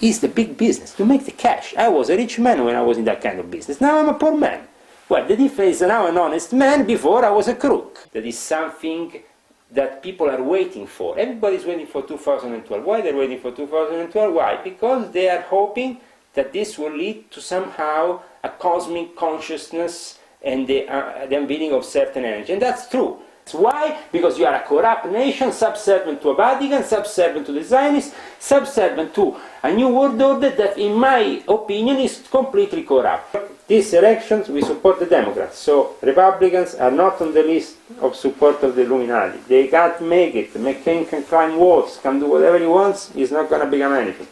is the big business, to make the cash. I was a rich man when I was in that kind of business. Now I'm a poor man. Well, the difference is now an honest man, before I was a crook. That is something that people are waiting for. Everybody's waiting for 2012. Why they're waiting for 2012? Why? Because they are hoping that this will lead to somehow a cosmic consciousness and the unveiling of certain energy. And that's true. Why? Because you are a corrupt nation, subservient to a Vatican, subservient to the Zionists, subservient to a new world order that, in my opinion, is completely corrupt. These elections, we support the Democrats, so Republicans are not on the list of support of the Illuminati. They can't make it. McCain can climb walls, can do whatever he wants, he's not going to become anything.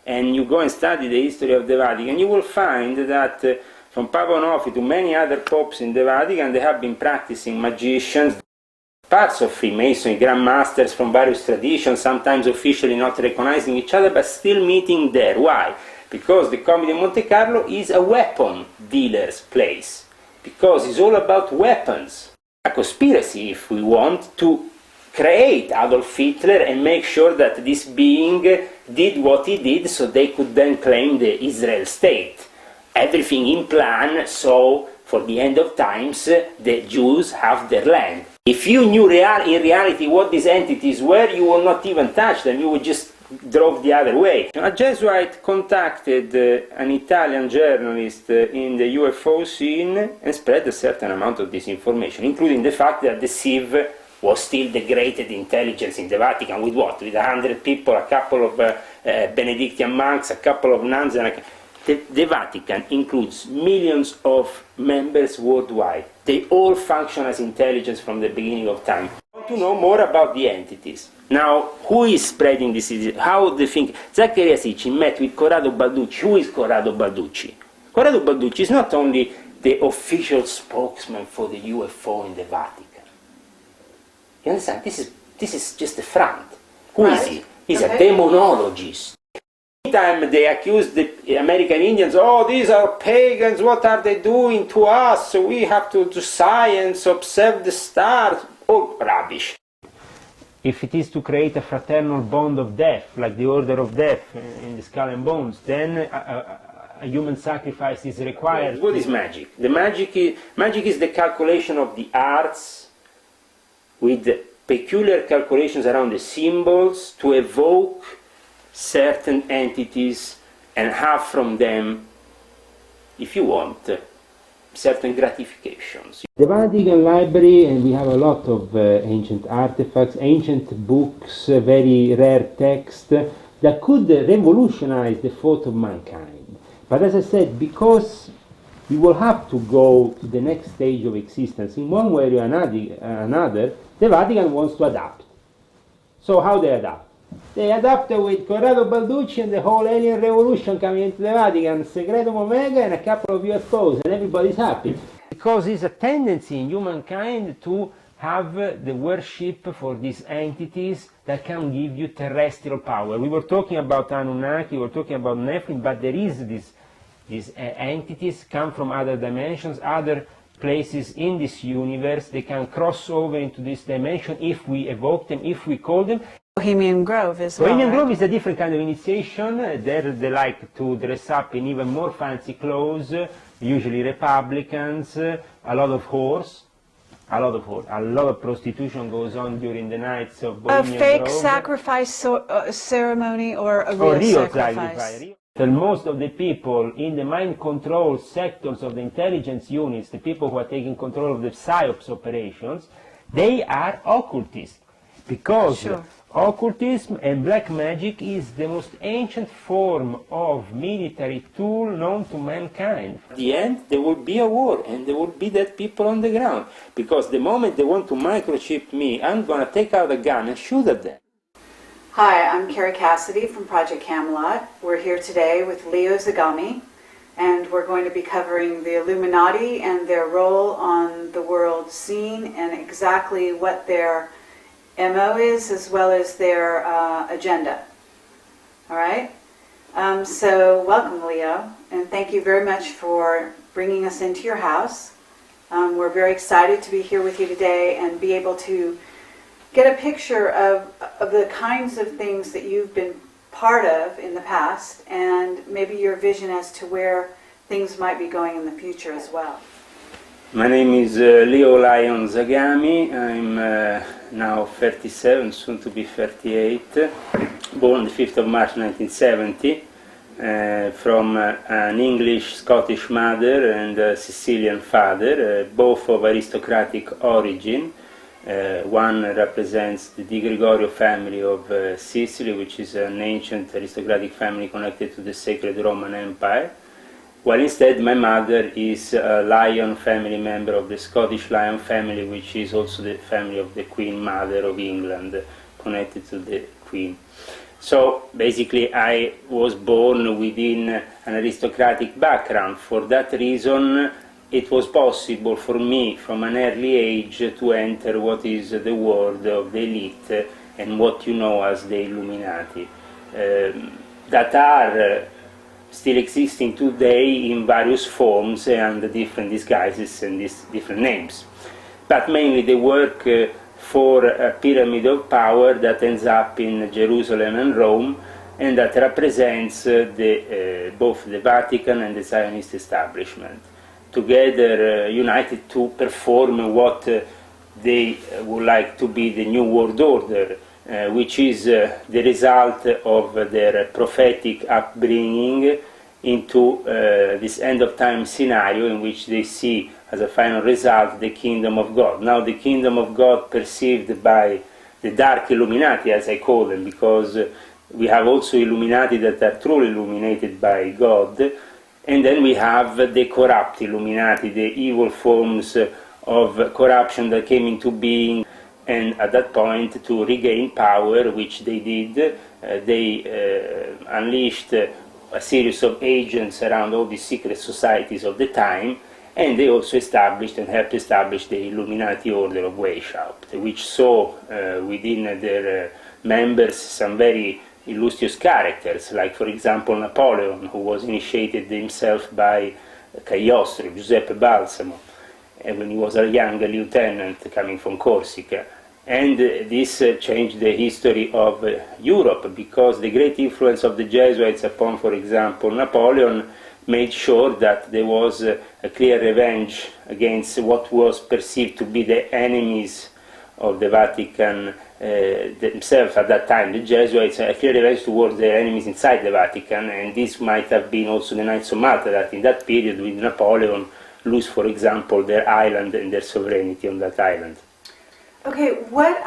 And you go and study the history of the Vatican, you will find that from Papa Onofre to many other popes in the Vatican, they have been practicing magicians, parts of Freemasonry, Grand Masters from various traditions, sometimes officially not recognizing each other, but still meeting there. Why? Because the Comedy of Monte Carlo is a weapon dealer's place. Because it's all about weapons. A conspiracy, if we want, to create Adolf Hitler and make sure that this being did what he did so they could then claim the Israel state. Everything in plan, so for the end of times the Jews have their land. If you knew in reality what these entities were, you would not even touch them, you would just drove the other way. A Jesuit contacted an Italian journalist in the UFO scene and spread a certain amount of disinformation, including the fact that the Civ was still the greatest intelligence in the Vatican. With what? With 100 people, a couple of Benedictine monks, a couple of nuns, and the Vatican includes millions of members worldwide. They all function as intelligence from the beginning of time. I want to know more about the entities. Now, who is spreading this? How they think? Zaccaria Sitchin met with Corrado Balducci. Who is Corrado Balducci? Corrado Balducci is not only the official spokesman for the UFO in the Vatican. You understand? This is just a front. Who is he? He's a demonologist. Anytime they accuse the American Indians, oh, these are pagans, what are they doing to us? We have to do science, observe the stars. All rubbish. If it is to create a fraternal bond of death, like the order of death in the Skull and Bones, then a human sacrifice is required. What is magic? The magic is the calculation of the arts with peculiar calculations around the symbols to evoke certain entities and have from them, if you want, certain gratifications. The Vatican Library, and we have a lot of ancient artifacts, ancient books, very rare text that could revolutionize the thought of mankind. But as I said, because we will have to go to the next stage of existence in one way or another, the Vatican wants to adapt. So how they adapt? They adapted with Corrado Balducci and the whole alien revolution coming into the Vatican, Secretum Omega and a couple of UFOs, and everybody's happy. Because it's a tendency in humankind to have the worship for these entities that can give you terrestrial power. We were talking about Anunnaki, we were talking about Nephilim, but there is these entities come from other dimensions, other places in this universe. They can cross over into this dimension if we evoke them, if we call them. Bohemian Grove as well. Bohemian Grove is a different kind of initiation. There they like to dress up in even more fancy clothes, usually Republicans, a lot of whores, a lot of prostitution goes on during the nights of Bohemian Grove. A fake sacrifice ceremony or a real sacrifice? And most of the people in the mind control sectors of the intelligence units, the people who are taking control of the PSYOPs operations, they are occultists. Because occultism and black magic is the most ancient form of military tool known to mankind. At the end, there will be a war, and there will be dead people on the ground. Because the moment they want to microchip me, I'm going to take out a gun and shoot at them. Hi, I'm Carrie Cassidy from Project Camelot. We're here today with Leo Zagami, and we're going to be covering the Illuminati and their role on the world scene and exactly what their MO is, as well as their agenda. All right? So welcome, Leo, and thank you very much for bringing us into your house. We're very excited to be here with you today and be able to get a picture of the kinds of things that you've been part of in the past, and maybe your vision as to where things might be going in the future as well. My name is Leo Zagami. I'm now 37, soon to be 38, born the 5th of March 1970, from an English-Scottish mother and a Sicilian father, both of aristocratic origin. One represents the Di Gregorio family of Sicily, which is an ancient aristocratic family connected to the sacred Roman Empire, while instead my mother is a Lion family member of the Scottish Lion family, which is also the family of the Queen Mother of England, connected to the Queen. So basically I was born within an aristocratic background. For that reason it was possible for me from an early age to enter what is the world of the elite and what you know as the Illuminati, that are still existing today in various forms and different disguises and different names. But mainly they work for a pyramid of power that ends up in Jerusalem and Rome, and that represents both the Vatican and the Zionist establishment, together united to perform what they would like to be the New World Order, which is the result of their prophetic upbringing into this end-of-time scenario in which they see as a final result the kingdom of God. Now the kingdom of God perceived by the dark Illuminati, as I call them, because we have also Illuminati that are truly illuminated by God, and then we have the corrupt Illuminati, the evil forms of corruption that came into being, and at that point to regain power, which they did, they unleashed a series of agents around all the secret societies of the time, and they also established and helped establish the Illuminati Order of Weishaupt, which saw within their members some very illustrious characters, like for example Napoleon, who was initiated himself by Cagliostro, Giuseppe Balsamo, when he was a young lieutenant coming from Corsica. And this changed the history of Europe, because the great influence of the Jesuits upon, for example, Napoleon made sure that there was a clear revenge against what was perceived to be the enemies of the Vatican themselves at that time, the Jesuits, a clear revenge towards their enemies inside the Vatican, and this might have been also the Knights of Malta, that in that period with Napoleon lose, for example, their island and their sovereignty on that island. Okay, what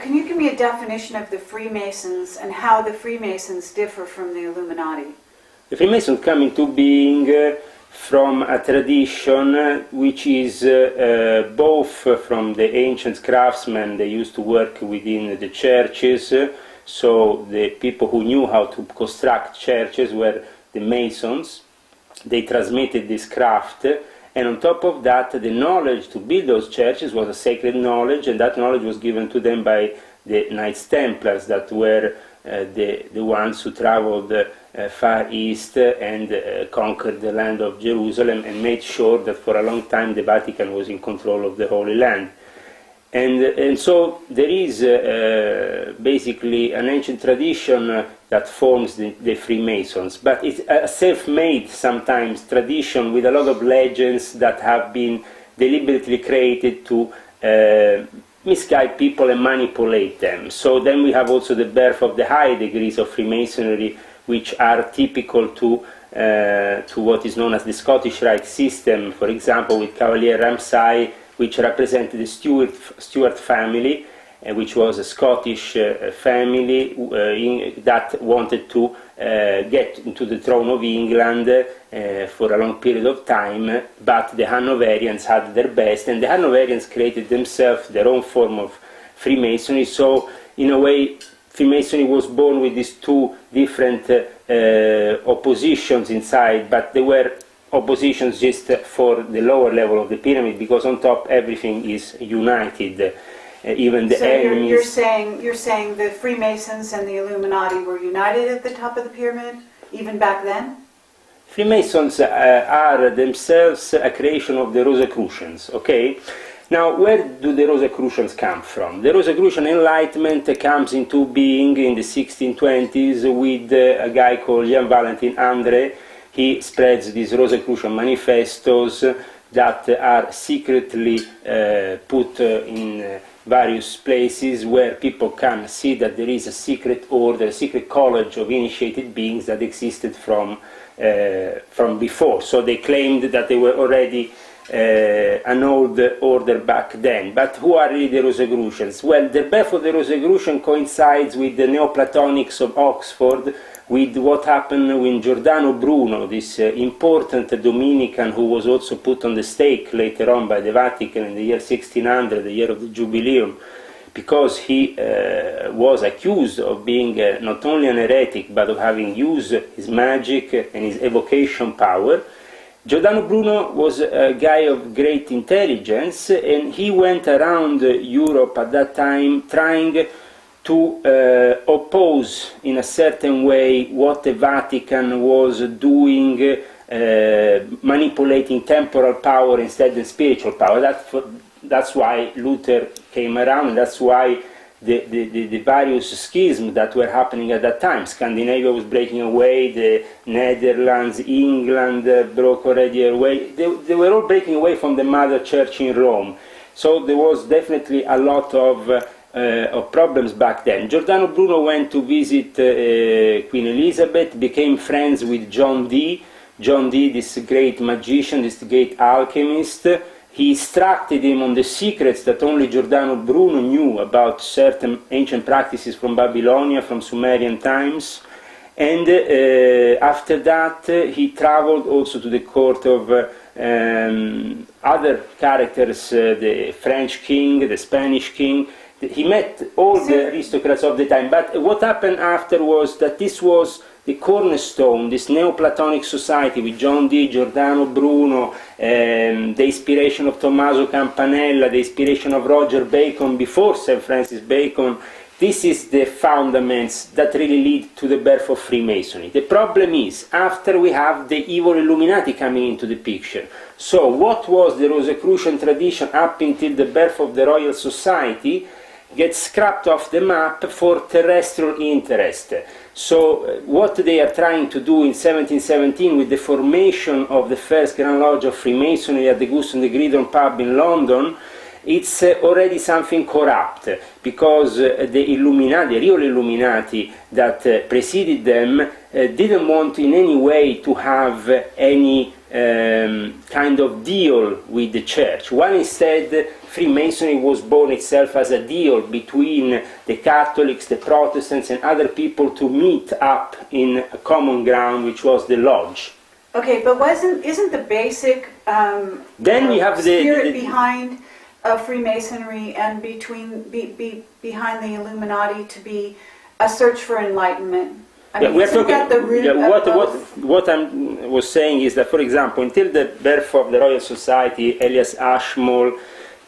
can you give me a definition of the Freemasons and how the Freemasons differ from the Illuminati? The Freemasons come into being from a tradition which is both from the ancient craftsmen. They used to work within the churches, so the people who knew how to construct churches were the Masons. They transmitted this craft, and on top of that, the knowledge to build those churches was a sacred knowledge, and that knowledge was given to them by the Knights Templars, that were the ones who traveled far east and conquered the land of Jerusalem and made sure that for a long time the Vatican was in control of the Holy Land. And so there is basically an ancient tradition that forms the Freemasons, but it's a self-made sometimes tradition with a lot of legends that have been deliberately created to misguide people and manipulate them. So then we have also the birth of the high degrees of Freemasonry, which are typical to what is known as the Scottish Rite system, for example with Cavalier Ramsay, which represented the Stuart family, which was a Scottish family that wanted to get into the throne of England for a long period of time, but the Hanoverians had their best, and the Hanoverians created themselves their own form of Freemasonry. So in a way, Freemasonry was born with these two different oppositions inside, but they were oppositions just for the lower level of the pyramid, because on top everything is united, even the enemies. You're saying the Freemasons and the Illuminati were united at the top of the pyramid, even back then? Freemasons are themselves a creation of the Rosicrucians, okay? Now, where do the Rosicrucians come from? The Rosicrucian Enlightenment comes into being in the 1620s with a guy called Jan Valentin André. He spreads these Rosicrucian manifestos that are secretly put in various places where people can see that there is a secret order, a secret college of initiated beings that existed from before. So they claimed that they were already an old order back then. But who are really the Rosicrucians? Well, the birth of the Rosicrucian coincides with the Neoplatonics of Oxford, with what happened when Giordano Bruno, this important Dominican who was also put on the stake later on by the Vatican in the year 1600, the year of the Jubileum, because he was accused of being not only an heretic but of having used his magic and his evocation power. Giordano Bruno was a guy of great intelligence, and he went around Europe at that time trying to oppose in a certain way what the Vatican was doing, manipulating temporal power instead of spiritual power. That's why Luther came around, and that's why the various schisms that were happening at that time. Scandinavia was breaking away, the Netherlands, England broke already away. They were all breaking away from the Mother Church in Rome. So there was definitely a lot of problems back then. Giordano Bruno went to visit Queen Elizabeth, became friends with John Dee. John Dee, this great magician, this great alchemist. He instructed him on the secrets that only Giordano Bruno knew about certain ancient practices from Babylonia, from Sumerian times. And after that, he traveled also to the court of other characters, the French king, the Spanish king. He met all the aristocrats of the time. But what happened after was that this was the cornerstone, this Neoplatonic society with John Dee, Giordano Bruno, the inspiration of Tommaso Campanella, the inspiration of Roger Bacon before Sir Francis Bacon. This is the fundaments that really lead to the birth of Freemasonry. The problem is, after we have the evil Illuminati coming into the picture. So what was the Rosicrucian tradition up until the birth of the Royal Society gets scrapped off the map for terrestrial interest. So what they are trying to do in 1717 with the formation of the first Grand Lodge of Freemasonry at the Goose and the Gridiron pub in London, it's already something corrupt, because the Illuminati, the real Illuminati that preceded them, didn't want in any way to have any kind of deal with the church, while instead Freemasonry was born itself as a deal between the Catholics, the Protestants, and other people to meet up in a common ground, which was the lodge. Okay, but isn't the basic then we have spirit behind Freemasonry and behind the Illuminati to be a search for enlightenment? I mean, isn't that the root of what I was saying is that, for example, until the birth of the Royal Society, Elias Ashmole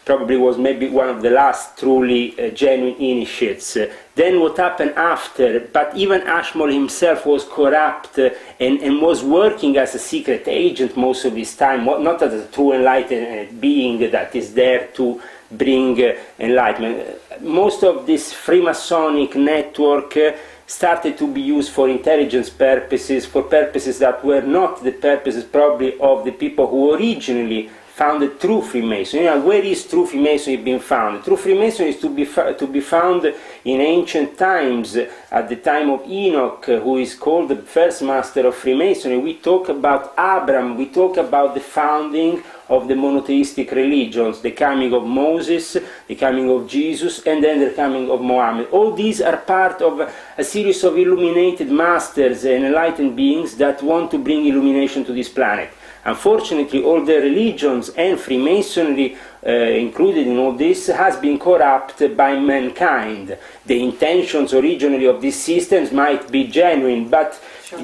probably was maybe one of the last truly genuine initiates. Then what happened after, but even Ashmole himself was corrupt and was working as a secret agent most of his time, not as a true enlightened being that is there to bring enlightenment. Most of this Freemasonic network started to be used for intelligence purposes, for purposes that were not the purposes probably of the people who originally founded true Freemasonry. Now, where is true Freemasonry being found? True Freemasonry is to be found in ancient times, at the time of Enoch, who is called the first master of Freemasonry. We talk about Abraham, we talk about the founding of the monotheistic religions, the coming of Moses, the coming of Jesus, and then the coming of Mohammed. All these are part of a series of illuminated masters and enlightened beings that want to bring illumination to this planet. Unfortunately, all the religions and Freemasonry included in all this has been corrupted by mankind. The intentions originally of these systems might be genuine, but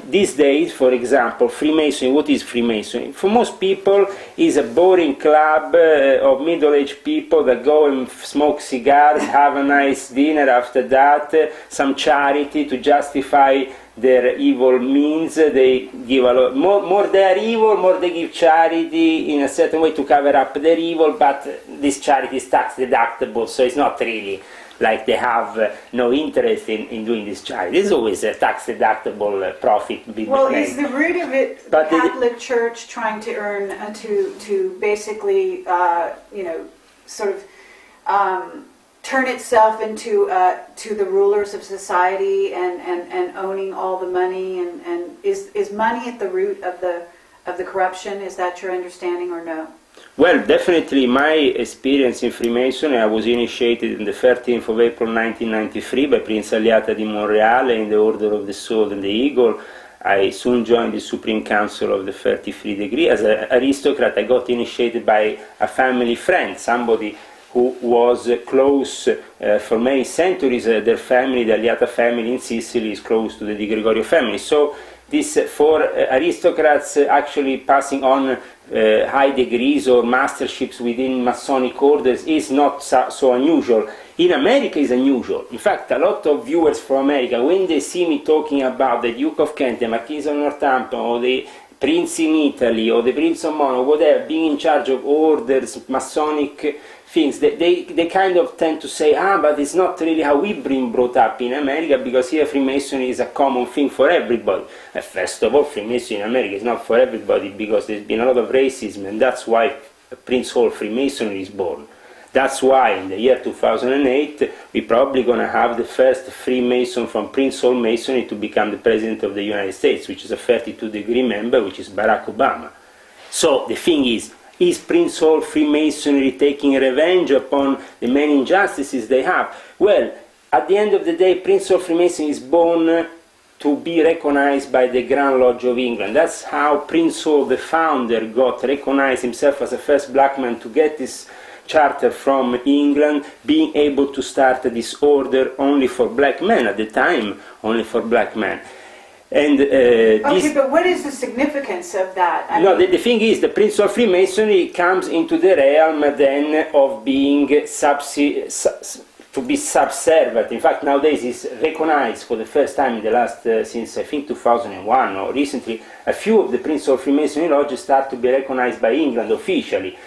these days, for example, Freemasonry, what is Freemasonry? For most people, is a boring club of middle-aged people that go and smoke cigars, have a nice dinner after that, some charity to justify their evil means, they give a lot more they are evil, more they give charity in a certain way to cover up their evil, but this charity is tax deductible, so it's not really like they have no interest in doing this charity. There's always a tax deductible profit being Well, made. is the root of it the Catholic Church trying to earn, to basically, sort of turn itself into to the rulers of society and owning all the money, and is money at the root of the corruption? Is that your understanding or no? Well, definitely my experience in Freemasonry, I was initiated on the 13th of April 1993 by Prince Aliata di Monreale in the Order of the Sword and the Eagle. I soon joined the Supreme Council of the 33 Degree. As an aristocrat, I got initiated by a family friend, somebody who was close for many centuries. Their family, the Aliata family in Sicily, is close to the Di Gregorio family. So this, for aristocrats actually passing on high degrees or masterships within Masonic orders is not so unusual. In America is unusual. In fact, a lot of viewers from America, when they see me talking about the Duke of Kent, the Marquis of Northampton, or the Prince in Italy, or the Prince of Monaco, whatever, being in charge of orders, Masonic things, they kind of tend to say, but it's not really how we've been brought up in America, because here Freemasonry is a common thing for everybody. First of all, Freemasonry in America is not for everybody, because there's been a lot of racism, and that's why Prince Hall Freemasonry is born. That's why in the year 2008 we're probably going to have the first Freemason from Prince Hall Masonry to become the President of the United States, which is a 32-degree member, which is Barack Obama. So the thing is Prince Hall Freemasonry taking revenge upon the many injustices they have? Well, at the end of the day, Prince Hall Freemasonry is born to be recognized by the Grand Lodge of England. That's how Prince Hall, the founder, got recognized himself as the first black man to get this charter from England, being able to start this order only for black men, at the time only for black men. And okay, but what is the significance of that? The thing is, the Prince of Freemasonry comes into the realm then of being to be subservient. In fact, nowadays is recognized for the first time in the last, since I think 2001 or recently, a few of the Prince of Freemasonry lodges start to be recognized by England officially.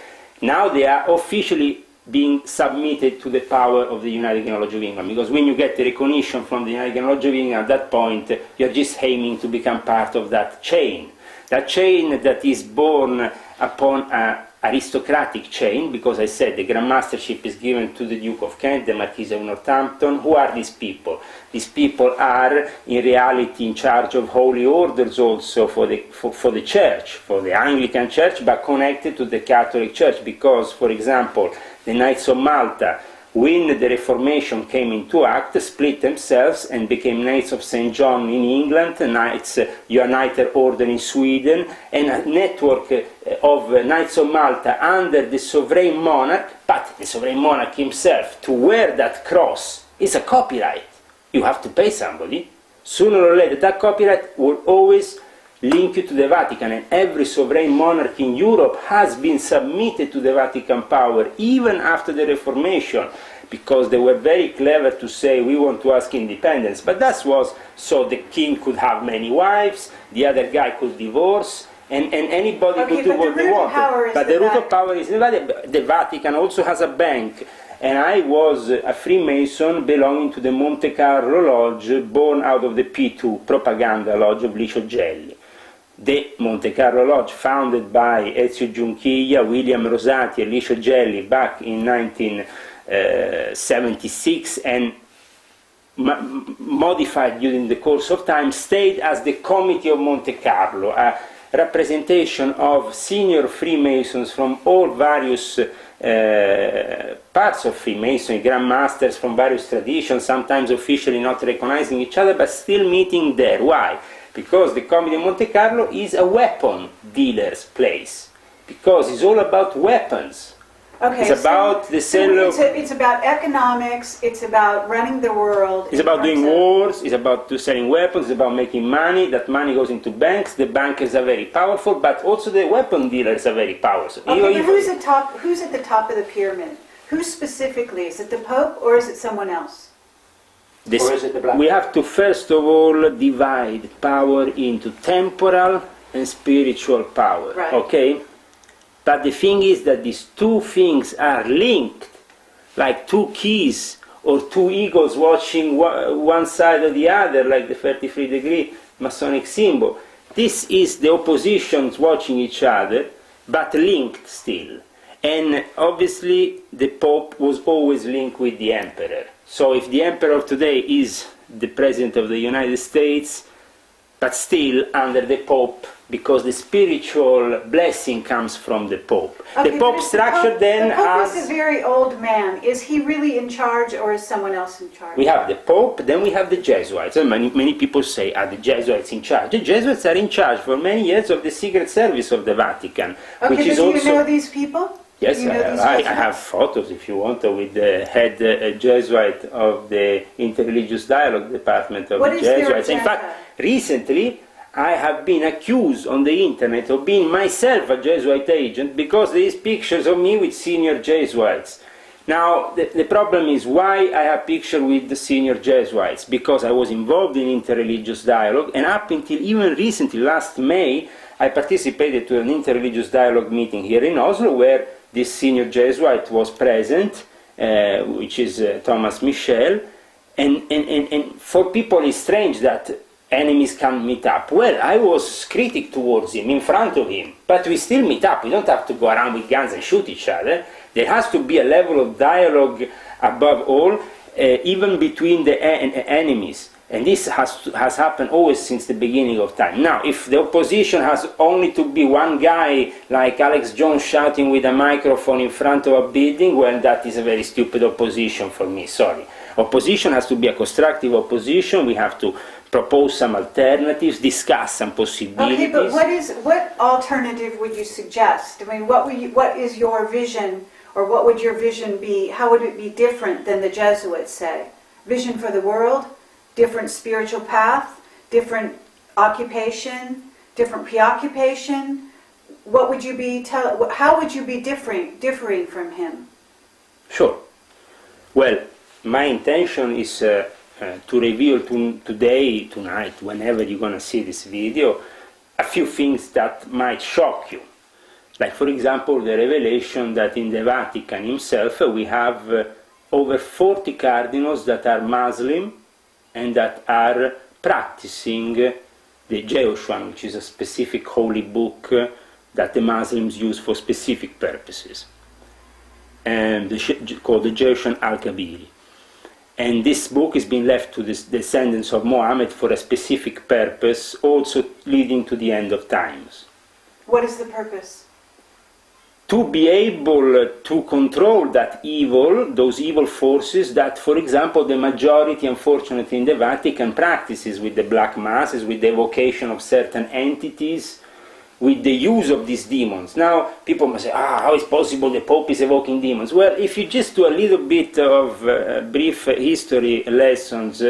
Now they are officially being submitted to the power of the United Kingdom Lodge of England, because when you get the recognition from the United Kingdom Lodge of England, at that point you're just aiming to become part of that chain that is born upon an aristocratic chain, because I said the Grand Mastership is given to the Duke of Kent, the Marquis of Northampton. Who are these people? These people are in reality in charge of holy orders also for the church, for the Anglican Church, but connected to the Catholic Church, because, for example, the Knights of Malta, when the Reformation came into act, split themselves and became Knights of St. John in England, Knights United Order in Sweden, and a network of Knights of Malta under the sovereign monarch. But the sovereign monarch himself, to wear that cross, is a copyright. You have to pay somebody. Sooner or later, that copyright will always link you to the Vatican, and every sovereign monarch in Europe has been submitted to the Vatican power, even after the Reformation, because they were very clever to say, we want to ask independence. But that was so the king could have many wives, the other guy could divorce, and anybody could do what they wanted. But the root of power is the Vatican also has a bank. And I was a Freemason belonging to the Monte Carlo Lodge, born out of the P2 propaganda lodge of Licio Gelli. The Monte Carlo Lodge, founded by Ezio Giunchiglia, William Rosati and Licio Gelli back in 1976, and modified during the course of time, stayed as the Committee of Monte Carlo, a representation of senior Freemasons from all various parts of Freemasonry, Grand Masters from various traditions, sometimes officially not recognizing each other, but still meeting there. Why? Because the Committee of Monte Carlo is a weapon dealer's place, because it's all about weapons. Okay, it's about the sale of... It's about economics, it's about running the world. It's about doing wars, it's about selling weapons, it's about making money. That money goes into banks, the bankers are very powerful, but also the weapon dealers are very powerful. Okay, but who's at the top of the pyramid? Who specifically? Is it the Pope or is it someone else? This, or is it the black? we have to first of all divide power into temporal and spiritual power, Right. okay? But the thing is that these two things are linked, like two keys or two eagles watching one side or the other, like the 33-degree Masonic symbol. This is the oppositions watching each other, but linked still. And obviously the Pope was always linked with the Emperor. So if the Emperor today is the President of the United States, but still under the Pope, because the spiritual blessing comes from the Pope. Okay, The but Pope is structure the then Pope has... is a very old man. Is he really in charge, or is someone else in charge? We have the Pope, then we have the Jesuits. And many people say, are the Jesuits in charge? The Jesuits are in charge for many years of the Secret Service of the Vatican, Okay, which but is do also... you know these people? Yes, Do you know these I Jesuits? have photos, if you want, with the head Jesuit of the Interreligious Dialogue Department of What the is their Jesuits. In agenda? fact, recently I have been accused on the internet of being myself a Jesuit agent because there is pictures of me with senior Jesuits. Now, the problem is why I have pictures with the senior Jesuits, because I was involved in interreligious dialogue, and up until even recently, last May, I participated to an interreligious dialogue meeting here in Oslo, where this senior Jesuit was present, which is Thomas Michel, and for people it's strange that enemies can meet up. Well, I was critic towards him, in front of him, but we still meet up. We don't have to go around with guns and shoot each other. There has to be a level of dialogue above all, even between the enemies. And this has happened always since the beginning of time. Now, if the opposition has only to be one guy like Alex Jones shouting with a microphone in front of a building, well, that is a very stupid opposition for me, sorry. Opposition has to be a constructive opposition. We have to propose some alternatives, discuss some possibilities. Okay, but what alternative would you suggest? I mean, what is your vision, or what would your vision be? How would it be different than the Jesuits say? Vision for the world? Different spiritual path, different occupation, different preoccupation. What would you be how would you be differing from him? Sure. Well, my intention is to reveal today, tonight, whenever you're going to see this video, a few things that might shock you. Like, for example, the revelation that in the Vatican himself we have over 40 cardinals that are Muslim and that are practicing the Jehoshaphat, which is a specific holy book that the Muslims use for specific purposes, and called the Jehoshaphat al-Kabiri. And this book is being left to the descendants of Muhammad for a specific purpose, also leading to the end of times. What is the purpose? To be able to control that evil, those evil forces that, for example, the majority, unfortunately, in the Vatican practices with the black masses, with the evocation of certain entities, with the use of these demons. Now, people must say, how is possible the Pope is evoking demons? Well, if you just do a little bit of brief history lessons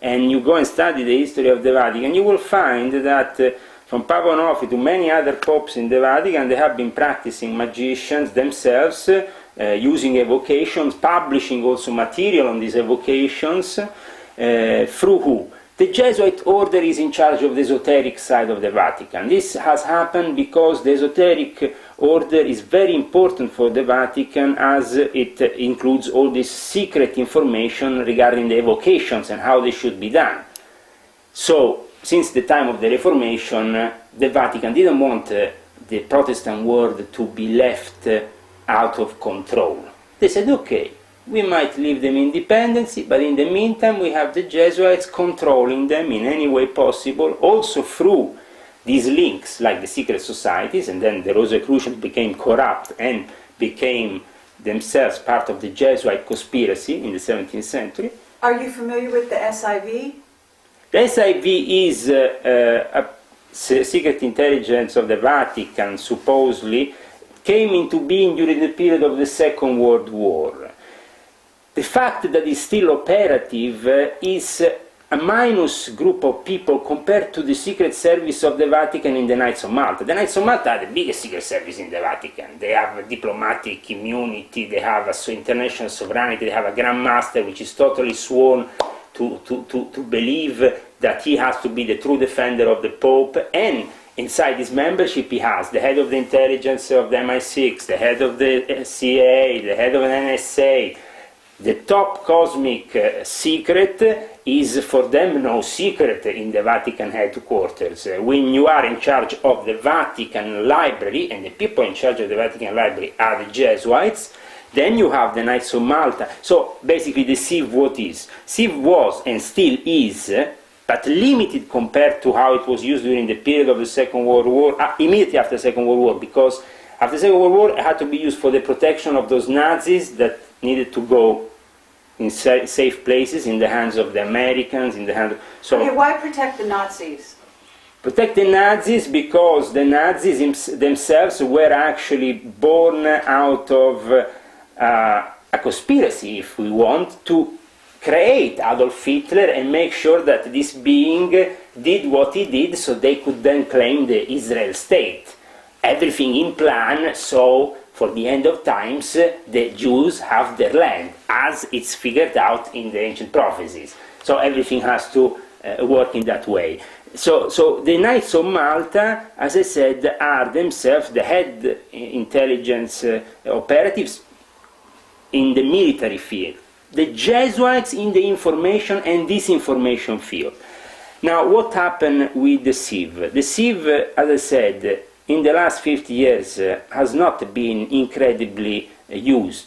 and you go and study the history of the Vatican, you will find that from Papa Onofre to many other popes in the Vatican, they have been practicing magicians themselves, using evocations, publishing also material on these evocations, through who? The Jesuit order is in charge of the esoteric side of the Vatican. This has happened because the esoteric order is very important for the Vatican, as it includes all this secret information regarding the evocations and how they should be done. So, since the time of the Reformation, the Vatican didn't want the Protestant world to be left out of control. They said, okay, we might leave them independency, but in the meantime we have the Jesuits controlling them in any way possible, also through these links, like the secret societies, and then the Rosicrucians became corrupt and became themselves part of the Jesuit conspiracy in the 17th century. Are you familiar with the SIV? The SIV is a secret intelligence of the Vatican, supposedly, came into being during the period of the Second World War. The fact that it's still operative is a minus group of people compared to the secret service of the Vatican in the Knights of Malta. The Knights of Malta are the biggest secret service in the Vatican. They have diplomatic immunity, they have international sovereignty, they have a Grand Master which is totally sworn to believe that he has to be the true defender of the Pope, and inside his membership he has the head of the intelligence of the MI6, the head of the CIA, the head of an NSA. The top cosmic secret is for them no secret in the Vatican headquarters. When you are in charge of the Vatican Library, and the people in charge of the Vatican Library are the Jesuits, then you have the Knights of Malta. So basically the SIV what is? SIV was and still is, but limited compared to how it was used during the period of the Second World War, immediately after the Second World War, because after the Second World War it had to be used for the protection of those Nazis that needed to go in safe places in the hands of the Americans, in the hands of... So, okay, why protect the Nazis? Protect the Nazis because the Nazis themselves were actually born out of a conspiracy, if we want, to create Adolf Hitler and make sure that this being did what he did so they could then claim the Israel state. Everything in plan, so for the end of times the Jews have their land, as it's figured out in the ancient prophecies. So everything has to work in that way. So the Knights of Malta, as I said, are themselves the head intelligence operatives in the military field. The Jesuits in the information and disinformation field. Now, what happened with the SIV? The SIV, as I said, in the last 50 years has not been incredibly used,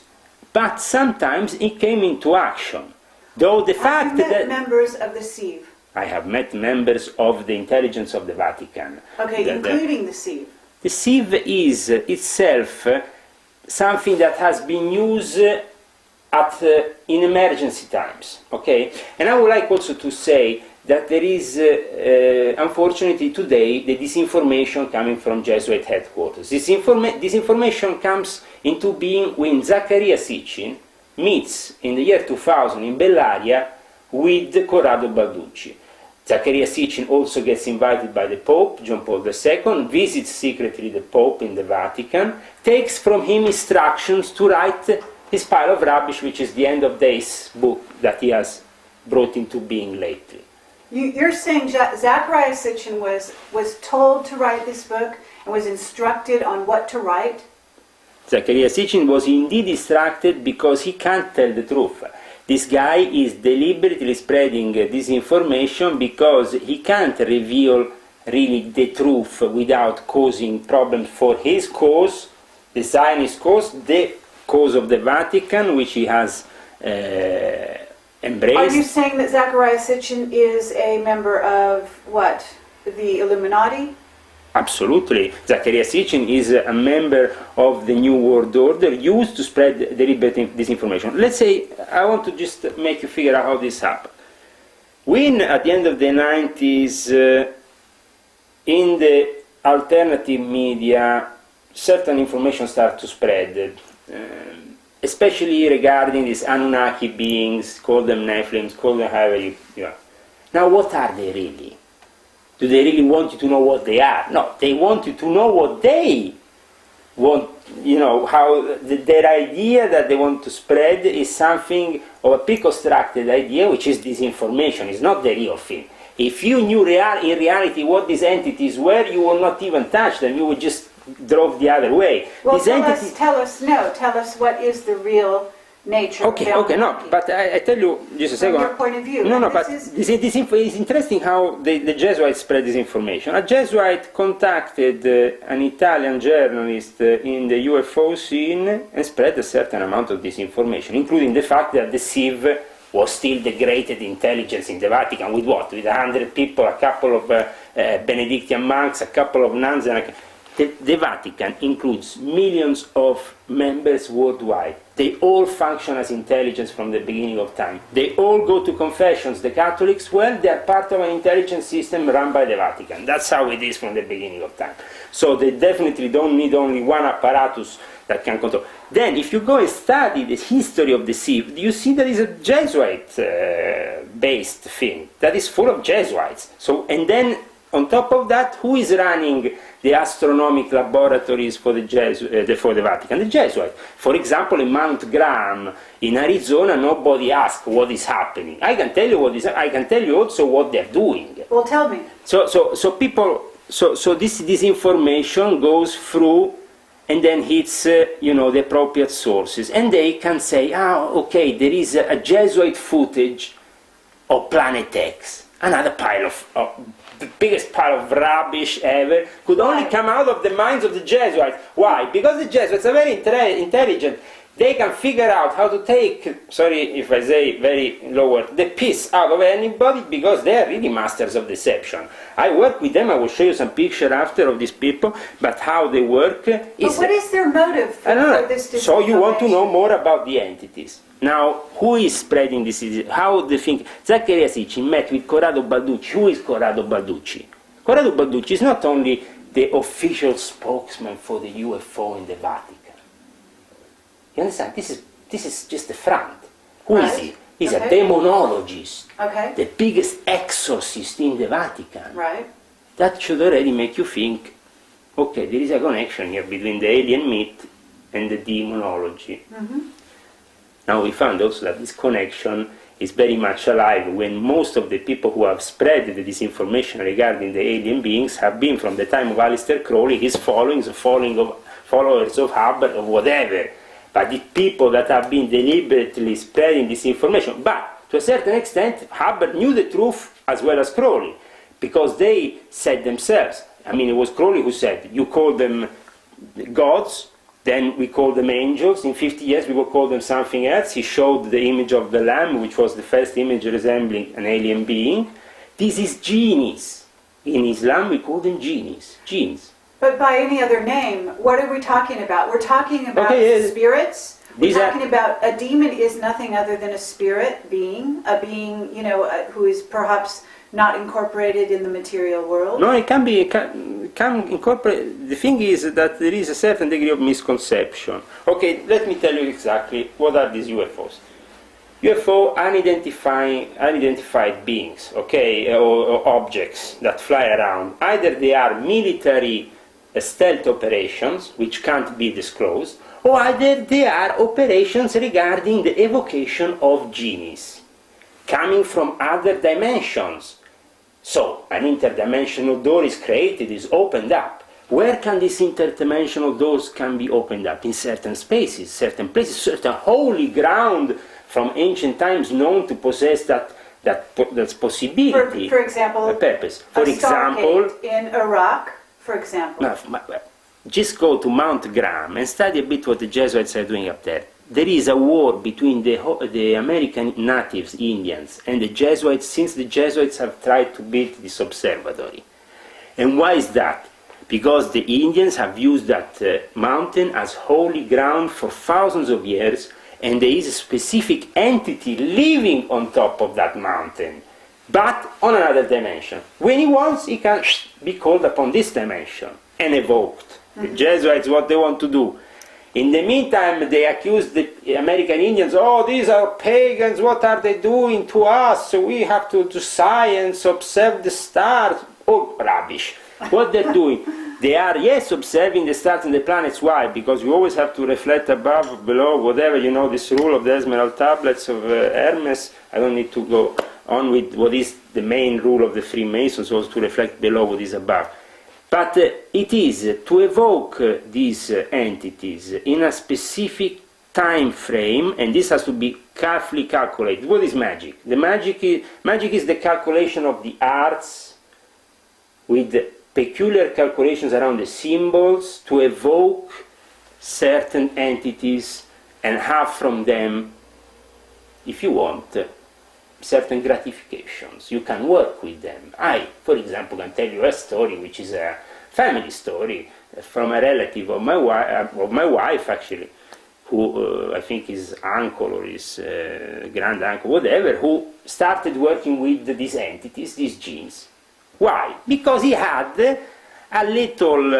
but sometimes it came into action. Though the fact that... Have you met members of the SIV? I have met members of the intelligence of the Vatican. Okay, including the SIV. The SIV is itself something that has been used in emergency times, okay? And I would like also to say that there is, unfortunately today, the disinformation coming from Jesuit headquarters. This information comes into being when Zaccaria Sitchin meets in the year 2000 in Bellaria with Corrado Balducci. Zaccaria Sitchin also gets invited by the Pope, John Paul II, visits secretly the Pope in the Vatican, takes from him instructions to write his pile of rubbish, which is the End of Days book that he has brought into being lately. You're saying Zaccaria Sitchin was told to write this book and was instructed on what to write? Zaccaria Sitchin was indeed instructed because he can't tell the truth. This guy is deliberately spreading disinformation because he can't reveal really the truth without causing problems for his cause, the Zionist cause, the cause of the Vatican, which he has embraced. Are you saying that Zaccaria Sitchin is a member of what? The Illuminati? Absolutely. Zaccaria Sitchin is a member of the New World Order used to spread deliberate disinformation. Let's say, I want to just make you figure out how this happened. When, at the end of the 90s, in the alternative media, certain information started to spread, especially regarding these Anunnaki beings, call them Nephilims, call them however you are. Now, what are they really? Do they really want you to know what they are? No, they want you to know what they want, how their idea that they want to spread is something of a pre-constructed idea, which is disinformation. It's not the real thing. If you knew in reality what these entities were, you would not even touch them. You would just drove the other way. Well, tell us what is the real nature of the Okay, no, but I tell you just a second. From your point of view. No, but this is interesting how the Jesuits spread this information. A Jesuit contacted an Italian journalist in the UFO scene and spread a certain amount of disinformation, including the fact that the SIV was still the greatest intelligence in the Vatican. With what? With 100 people, a couple of Benedictine monks, a couple of nuns, and the Vatican includes millions of members worldwide. They all function as intelligence from the beginning of time. They all go to confessions. The Catholics, well, they are part of an intelligence system run by the Vatican. That's how it is from the beginning of time. So they definitely don't need only one apparatus that can control. Then, if you go and study the history of the SIV, you see that it's a Jesuit-based thing that is full of Jesuits. So, and then on top of that, who is running the astronomical laboratories for for the Vatican? The Jesuits. For example, in Mount Graham in Arizona, nobody asks what is happening. I can tell you what is. I can tell you also what they're doing. Well, tell me. So people. So this information goes through, and then hits the appropriate sources, and they can say, okay, there is a Jesuit footage of Planet X, another pile of the biggest pile of rubbish ever, could only come out of the minds of the Jesuits. Why? Because the Jesuits are very intelligent. They can figure out how to take, sorry if I say very lower, the piss out of anybody, because they are really masters of deception. I work with them. I will show you some picture after of these people, but how they work is... But what is their motive for this disinformation? So you want to know more about the entities. Now, who is spreading this? How they think? Zaccaria Sitchin met with Corrado Balducci. Who is Corrado Balducci? Corrado Balducci is not only the official spokesman for the UFO in the Vatican. You understand? This is just the front. Who is he? He's a demonologist. Okay. The biggest exorcist in the Vatican. Right. That should already make you think, okay, there is a connection here between the alien myth and the demonology. Mm-hmm. Now we found also that this connection is very much alive when most of the people who have spread the disinformation regarding the alien beings have been from the time of Aleister Crowley, his followers of Hubbard, or whatever. But the people that have been deliberately spreading this information. But to a certain extent, Hubbard knew the truth as well as Crowley, because they said themselves, I mean, it was Crowley who said, you call them gods, then we call them angels. In 50 years we will call them something else. He showed the image of the lamb, which was the first image resembling an alien being. This is genies. In Islam we call them genies. But by any other name, what are we talking about? We're talking about spirits. We're talking about a demon is nothing other than a spirit being, a being, who is perhaps not incorporated in the material world. No, it can incorporate. The thing is that there is a certain degree of misconception. Okay, let me tell you exactly what are these UFOs. UFO, unidentified beings, okay, or objects that fly around. Either they are military stealth operations, which can't be disclosed, or either they are operations regarding the evocation of genies, coming from other dimensions. So, an interdimensional door is created, is opened up. Where can these interdimensional doors can be opened up? In certain spaces, certain places, certain holy ground from ancient times known to possess that's possibility. For example, a purpose. For example, in Iraq, for example. Just go to Mount Graham and study a bit what the Jesuits are doing up there. There is a war between the American natives, Indians, and the Jesuits, since the Jesuits have tried to build this observatory. And why is that? Because the Indians have used that mountain as holy ground for thousands of years, and there is a specific entity living on top of that mountain, but on another dimension. When he wants, he can be called upon this dimension and evoked. The Jesuits, what they want to do. In the meantime, they accuse the American Indians, these are pagans, what are they doing to us? So we have to do science, observe the stars. Oh, rubbish. What they're doing, they are, yes, observing the stars and the planets. Why? Because you always have to reflect above, below, whatever, this rule of the Esmeralda tablets of Hermes. I don't need to go on with what is the main rule of the Freemasons, also to reflect below what is above. But it is to evoke these entities in a specific time frame, and this has to be carefully calculated. What is magic? The magic is the calculation of the arts with peculiar calculations around the symbols to evoke certain entities and have from them, if you want, certain gratifications. You can work with them. I, for example, can tell you a story which is a family story from a relative of my wife actually, who I think his uncle or his grand uncle, whatever, who started working with these entities, these genes. Why? Because he had a little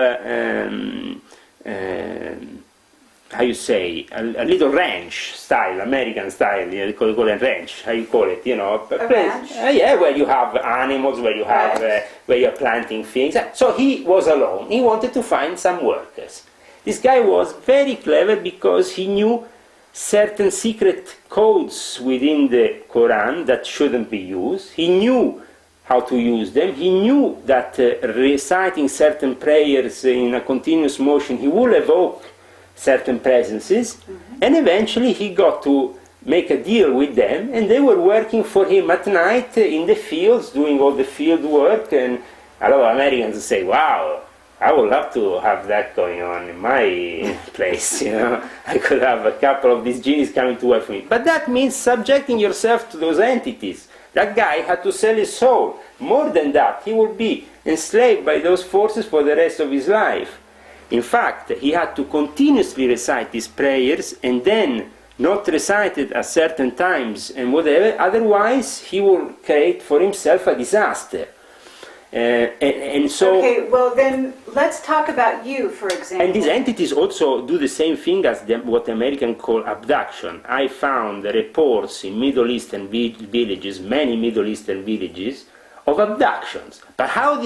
how you say, a little ranch style, American style, they call it ranch, how you call it, you know, a ranch? Yeah, where you have animals, where you have, where you're planting things. So he was alone. He wanted to find some workers. This guy was very clever because he knew certain secret codes within the Quran that shouldn't be used. He knew how to use them. He knew that reciting certain prayers in a continuous motion, he will evoke certain presences, and eventually he got to make a deal with them, and they were working for him at night in the fields, doing all the field work, and a lot of Americans say, wow, I would love to have that going on in my place, you know. I could have a couple of these genies coming to work for me. But that means subjecting yourself to those entities. That guy had to sell his soul. More than that, he would be enslaved by those forces for the rest of his life. In fact, he had to continuously recite these prayers and then not recite it at certain times and whatever, otherwise he will create for himself a disaster. And so, okay, well then let's talk about you, for example. And these entities also do the same thing as what the Americans call abduction. I found reports in Middle Eastern villages, many Middle Eastern villages, of abductions. But how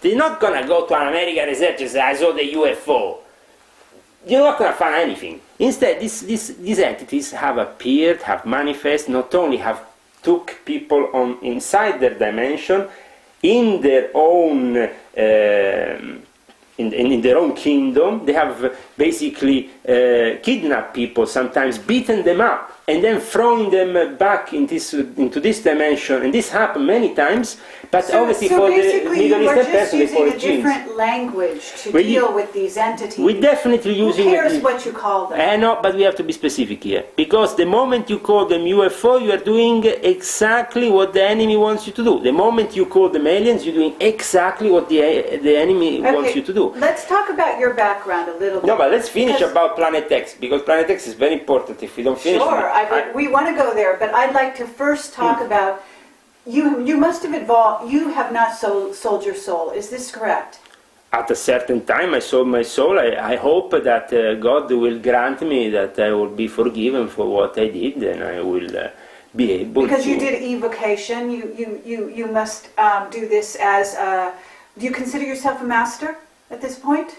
they're not going to go to an American researcher and say, I saw the UFO. You're not going to find anything. Instead, these entities have appeared, have manifest, not only have took people on inside their dimension, in their own in their own kingdom. They have basically kidnapped people, sometimes beaten them up, and then thrown them back into this dimension. And this happened many times, but obviously for the Middle Eastern person, they call it using a different language to deal with these entities. We're definitely using. Who cares what you call them? I know, but we have to be specific here, because the moment you call them UFO, you are doing exactly what the enemy wants you to do. The moment you call them aliens, you're doing exactly what the enemy wants you to do. Let's talk about your background a little bit. No, but let's finish about Planet X, because Planet X is very important. If we don't finish, sure, we want to go there, but I'd like to first talk about you must have evolved. You have not sold your soul. Is this correct? At a certain time, I sold my soul. I hope that God will grant me that I will be forgiven for what I did, and I will be able. Because you did evocation, you must do this as. Do you consider yourself a master at this point?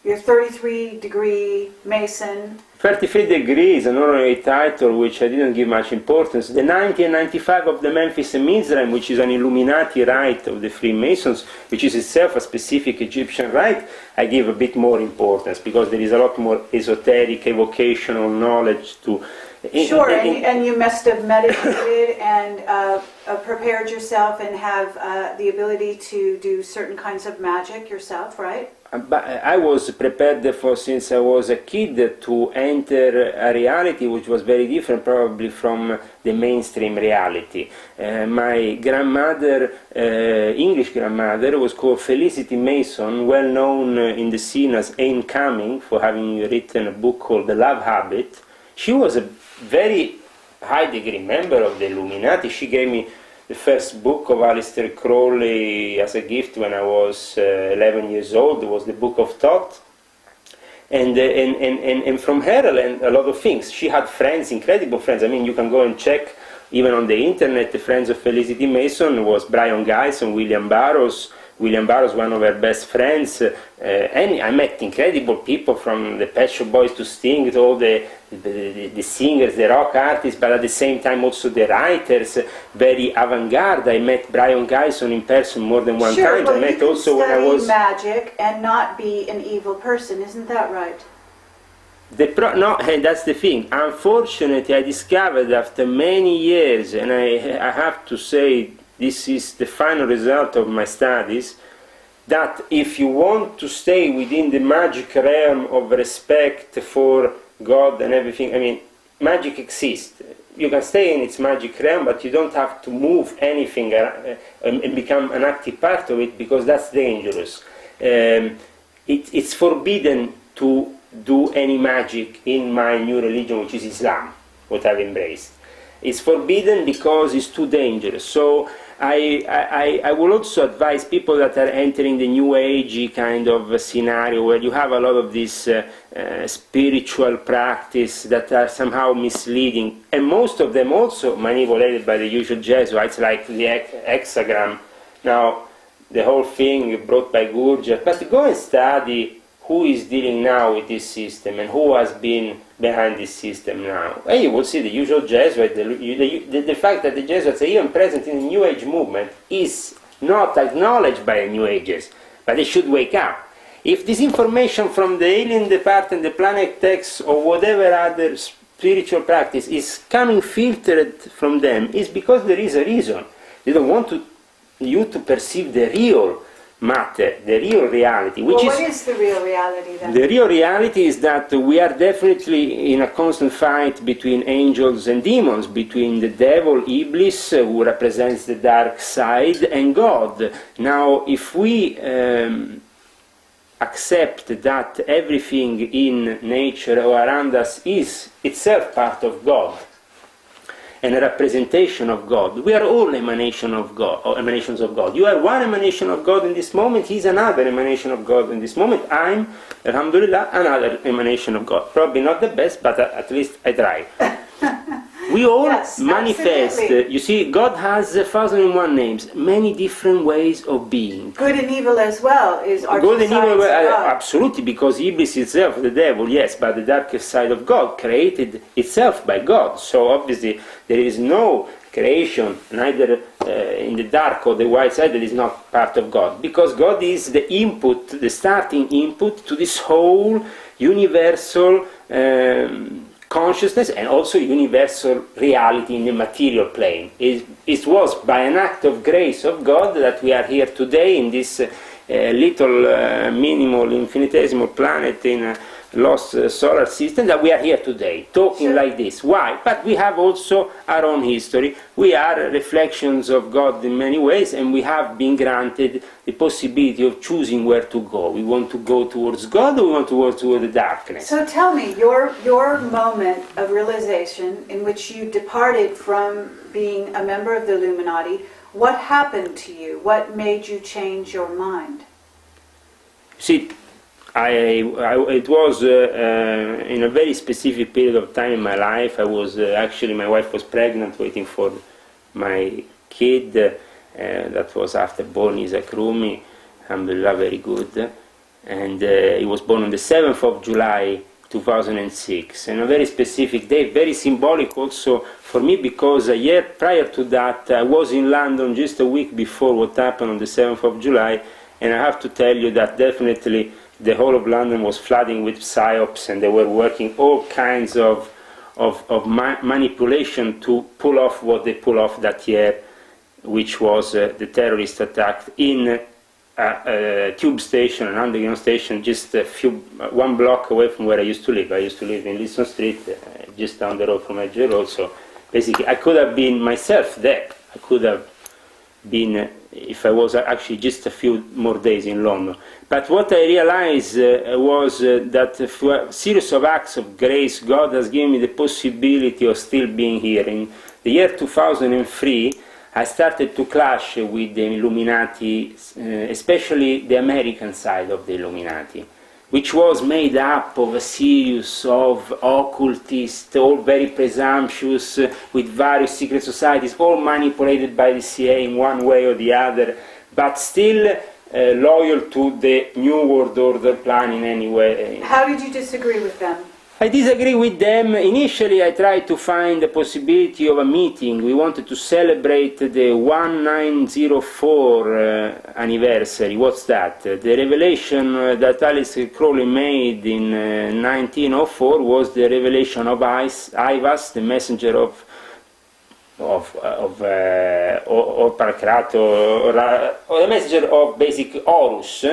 You're 33-degree Mason. 33 degrees, an honorary title which I didn't give much importance. The 90 and 95 of the Memphis and Mizraim, which is an Illuminati rite of the Freemasons, which is itself a specific Egyptian rite, I give a bit more importance because there is a lot more esoteric, evocational knowledge to. Sure, and you must have meditated and prepared yourself and have the ability to do certain kinds of magic yourself, right? But I was prepared for, since I was a kid, to enter a reality which was very different probably from the mainstream reality. My grandmother, English grandmother, was called Felicity Mason, well known in the scene as Anne Cumming for having written a book called The Love Habit. She was a very high degree member of the Illuminati. She gave me the first book of Aleister Crowley as a gift when I was 11 years old. It was the Book of Thoth. And from her I learned a lot of things. She had friends, incredible friends. I mean, you can go and check even on the internet. The friends of Felicity Mason was Brian Giles and William Burroughs. William Burroughs, one of her best friends, and I met incredible people from the Pet Shop Boys to Sting, to all the singers, the rock artists, but at the same time also the writers, very avant-garde. I met Brian Gyson in person more than one time. Well, I met also when I was magic and not be an evil person, isn't that right? No, and that's the thing. Unfortunately, I discovered after many years, and I have to say, this is the final result of my studies, that if you want to stay within the magic realm of respect for God and everything, I mean, magic exists. You can stay in its magic realm, but you don't have to move anything and become an active part of it, because that's dangerous. It's forbidden to do any magic in my new religion, which is Islam, what I've embraced. It's forbidden because it's too dangerous. So I will also advise people that are entering the New Age kind of scenario where you have a lot of this spiritual practice that are somehow misleading, and most of them also manipulated by the usual Jesuits, like the hexagram. Now, the whole thing brought by Gurdjieff, but go and study who is dealing now with this system and who has been behind this system now. And you will see the usual Jesuit, the fact that the Jesuits are even present in the New Age movement is not acknowledged by the New Agers, but they should wake up. If this information from the alien department, the planet text, or whatever other spiritual practice is coming filtered from them, it's because there is a reason. They don't want you to perceive the real matter, the real reality. What is the real reality then? The real reality is that we are definitely in a constant fight between angels and demons, between the devil, Iblis, who represents the dark side, and God. Now, if we accept that everything in nature or around us is itself part of God, and a representation of God. We are all emanation of God, or emanations of God. You are one emanation of God in this moment, he's another emanation of God in this moment. I'm, alhamdulillah, another emanation of God. Probably not the best, but at least I try. We all manifest. You see, God has 1,001 names, many different ways of being. Good and evil as well are good and evil, God. absolutely, because Iblis itself, the devil, yes, but the darkest side of God created itself by God. So obviously there is no creation, neither in the dark or the white side, that is not part of God, because God is the input, the starting input to this whole universal consciousness and also universal reality in the material plane. It was by an act of grace of God that we are here today in this little minimal infinitesimal planet in a lost solar system, that we are here today talking like this. Why? But we have also our own history. We are reflections of God in many ways, and we have been granted the possibility of choosing where to go. We want to go towards God, or we want to go towards the darkness. So tell me, your moment of realization in which you departed from being a member of the Illuminati, what happened to you? What made you change your mind? See, it was in a very specific period of time in my life. I was actually, my wife was pregnant, waiting for my kid. That was after born Isaac Rumi, alhamdulillah, very good. And he was born on the 7th of July 2006, and a very specific day, very symbolic also for me, because a year prior to that I was in London just a week before what happened on the 7th of July, and I have to tell you that definitely the whole of London was flooding with psyops, and they were working all kinds of manipulation to pull off what they pulled off that year, which was the terrorist attack in a tube station, an underground station, just one block away from where I used to live. I used to live in Leeson Street, just down the road from Edge Road. So basically, I could have been myself there. I could have been, if I was actually just a few more days in London. But what I realized was that through a series of acts of grace, God has given me the possibility of still being here. In the year 2003, I started to clash with the Illuminati, especially the American side of the Illuminati, which was made up of a series of occultists, all very presumptuous, with various secret societies, all manipulated by the CIA in one way or the other, but still loyal to the New World Order plan in any way. How did you disagree with them? I disagree with them. Initially, I tried to find the possibility of a meeting. We wanted to celebrate the 1904 anniversary. What's that? The revelation that Alice Crowley made in 1904 was the revelation of Ivas, the messenger of Paracrato, or the messenger of basic Horus,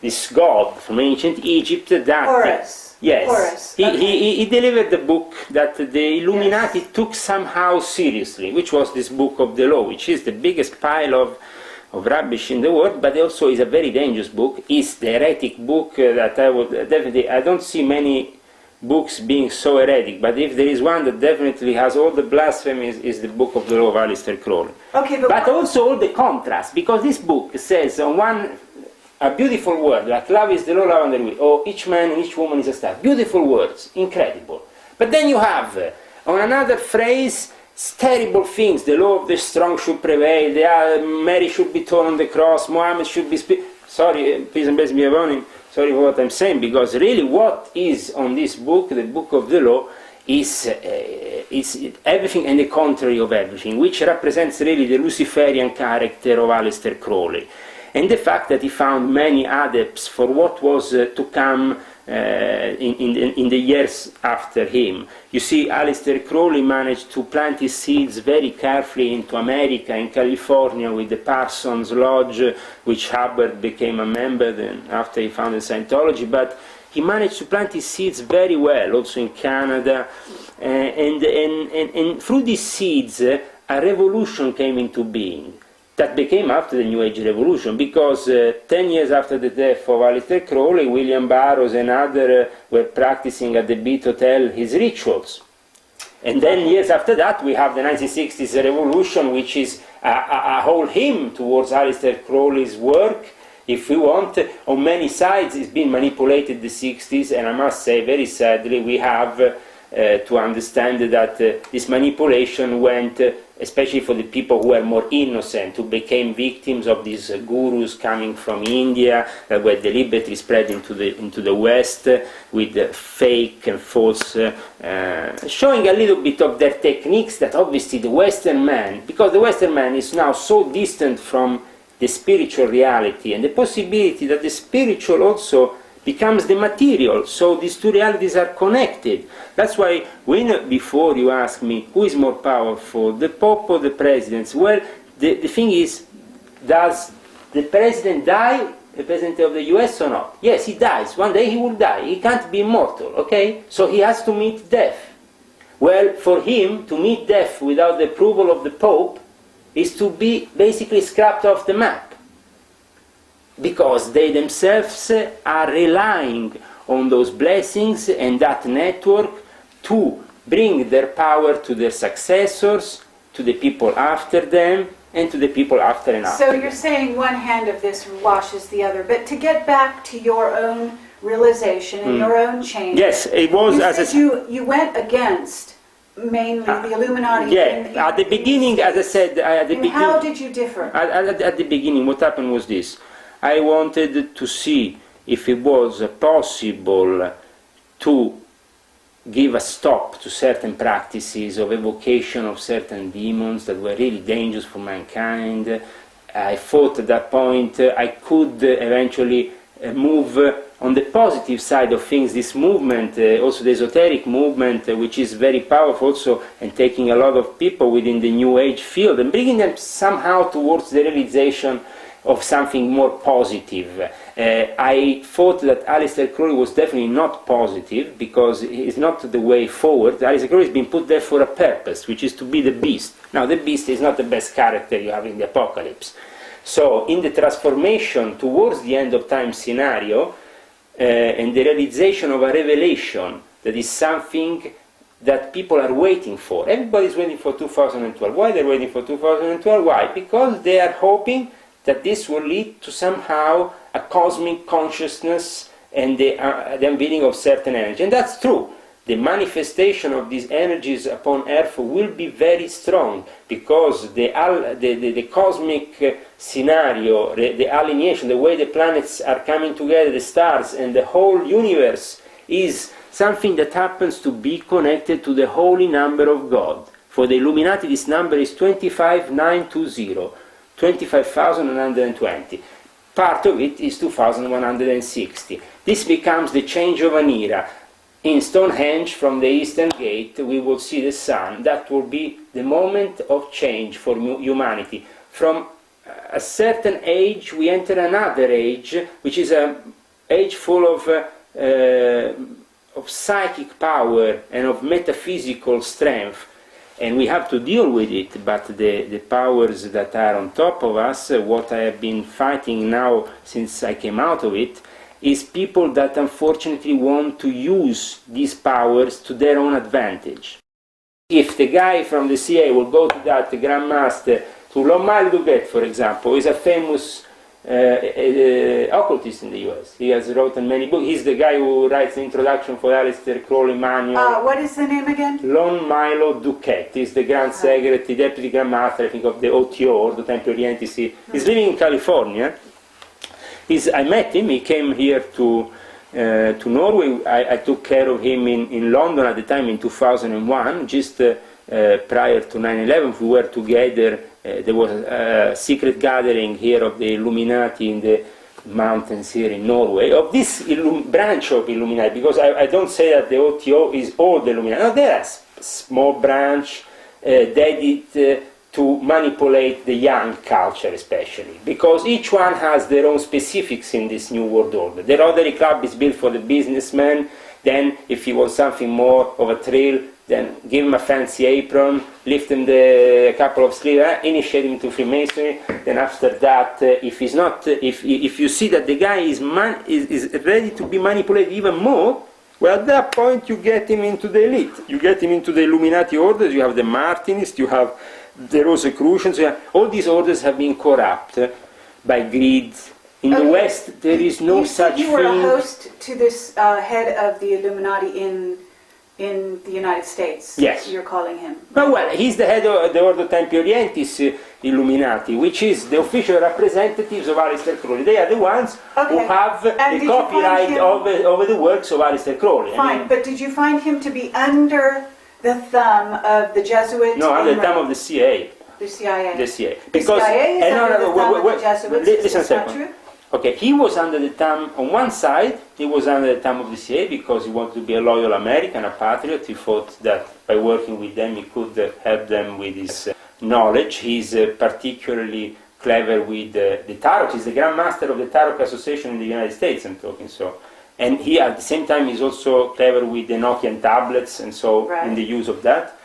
this god from ancient Egypt. That Horus. Yes, Horus. He delivered the book that the Illuminati took somehow seriously, which was this book of the law, which is the biggest pile of rubbish in the world, but also is a very dangerous book. It's the heretic book that I would definitely, I don't see many books being so heretic, but if there is one that definitely has all the blasphemies, is the Book of the Law of Aleister Crowley. Okay, but also all the contrast, because this book says on one a beautiful word, like love is the law, love under will, or each man and each woman is a star. Beautiful words, incredible. But then you have, on another phrase, terrible things. The law of the strong should prevail, Mary should be torn on the cross, Muhammad should be... Sorry, peace and blessings be upon him. Sorry for what I'm saying, because really what is on this book, the Book of the Law, is everything and the contrary of everything, which represents really the Luciferian character of Aleister Crowley. And the fact that he found many adepts for what was to come in the years after him. You see, Aleister Crowley managed to plant his seeds very carefully into America, in California, with the Parsons Lodge, which Hubbard became a member then after he founded Scientology, but he managed to plant his seeds very well, also in Canada, and through these seeds, a revolution came into being. That became after the New Age Revolution, because 10 years after the death of Aleister Crowley, William Burroughs and others were practicing at the Beat Hotel his rituals. And then years after that, we have the 1960s revolution, which is a whole hymn towards Aleister Crowley's work. If we want, on many sides, it's been manipulated the 60s, and I must say, very sadly, we have to understand that this manipulation went, especially for the people who were more innocent, who became victims of these gurus coming from India, that were deliberately spread into the West with fake and false, showing a little bit of their techniques that obviously the Western man, because the Western man is now so distant from the spiritual reality and the possibility that the spiritual also becomes the material, so these two realities are connected. That's why when before you ask me who is more powerful, the Pope or the presidents, well, the thing is, does the president die, the president of the US, or not? Yes, he dies. One day he will die. He can't be immortal, okay? So he has to meet death. Well, for him to meet death without the approval of the Pope is to be basically scrapped off the map, because they themselves are relying on those blessings and that network to bring their power to their successors, to the people after them, and to the people after and after. So you're saying one hand of this washes the other, but to get back to your own realization and your own change. Yes, it was you went against mainly the Illuminati. Yeah, at the beginning, as I said, at the beginning. How did you differ? At the beginning, what happened was this. I wanted to see if it was possible to give a stop to certain practices of evocation of certain demons that were really dangerous for mankind. I thought at that point I could eventually move on the positive side of things. This movement, also the esoteric movement, which is very powerful also, and taking a lot of people within the New Age field and bringing them somehow towards the realization of something more positive. I thought that Aleister Crowley was definitely not positive, because it's not the way forward. Aleister Crowley has been put there for a purpose, which is to be the beast. Now, the beast is not the best character you have in the apocalypse. So, in the transformation towards the end of time scenario, and the realization of a revelation that is something that people are waiting for. Everybody's waiting for 2012. Why they're waiting for 2012? Why? Because they are hoping that this will lead to somehow a cosmic consciousness and the unveiling of certain energy. And that's true. The manifestation of these energies upon Earth will be very strong, because the cosmic scenario, the alineation, the way the planets are coming together, the stars and the whole universe, is something that happens to be connected to the holy number of God. For the Illuminati, this number is 25920. 25,120. Part of it is 2,160. This becomes the change of an era. In Stonehenge, from the Eastern Gate, we will see the sun. That will be the moment of change for humanity. From a certain age, we enter another age, which is an age full of psychic power and of metaphysical strength. And we have to deal with it, but the powers that are on top of us, what I have been fighting now since I came out of it, is people that unfortunately want to use these powers to their own advantage. If the guy from the CIA will go to that Grandmaster, to Lomar Duguet, for example, who is a famous occultist in the US. He has written many books. He's the guy who writes the introduction for Aleister Crowley manual. What is the name again? Lon Milo Duquette. He's the Grand Secretary, Deputy Grand Master, I think, of the OTO, Ordo Templi Orientis. He's living in California. I met him. He came here to Norway. I took care of him in London at the time in 2001, just prior to 9/11. We were together. There was a secret gathering here of the Illuminati in the mountains here in Norway, of this branch of Illuminati, because I don't say that the OTO is all the Illuminati. No, there are small branch dedicated to manipulate the young culture especially, because each one has their own specifics in this new world order. The Rotary Club is built for the businessman, then if he wants something more of a thrill, then give him a fancy apron, lift him a couple of sleeves, initiate him to Freemasonry. Then after that, if he's not, if you see that the guy is ready to be manipulated even more, well, at that point you get him into the elite. You get him into the Illuminati orders. You have the Martinists, you have the Rosicrucians. All these orders have been corrupt by greed. In the West, there is no such thing. You were a host to this head of the Illuminati in the United States. Yes. You're calling him. Well, he's the head of the Ordo Templi Orientis Illuminati, which is the official representatives of Aleister Crowley. They are the ones who have the copyright over the works of Aleister Crowley. Fine, but did you find him to be under the thumb of the Jesuits? No, under the thumb of the CIA. The CIA. The CIA. Because the CIA is under the thumb of the Jesuits. Listen a second. second. Okay, he was under the thumb, on one side, he was under the thumb of the CIA because he wanted to be a loyal American, a patriot. He thought that by working with them he could help them with his knowledge. He's particularly clever with the Tarot. He's the Grand Master of the Tarot Association in the United States, I'm talking so. And he, at the same time, is also clever with the Nokian tablets and so in the use of that.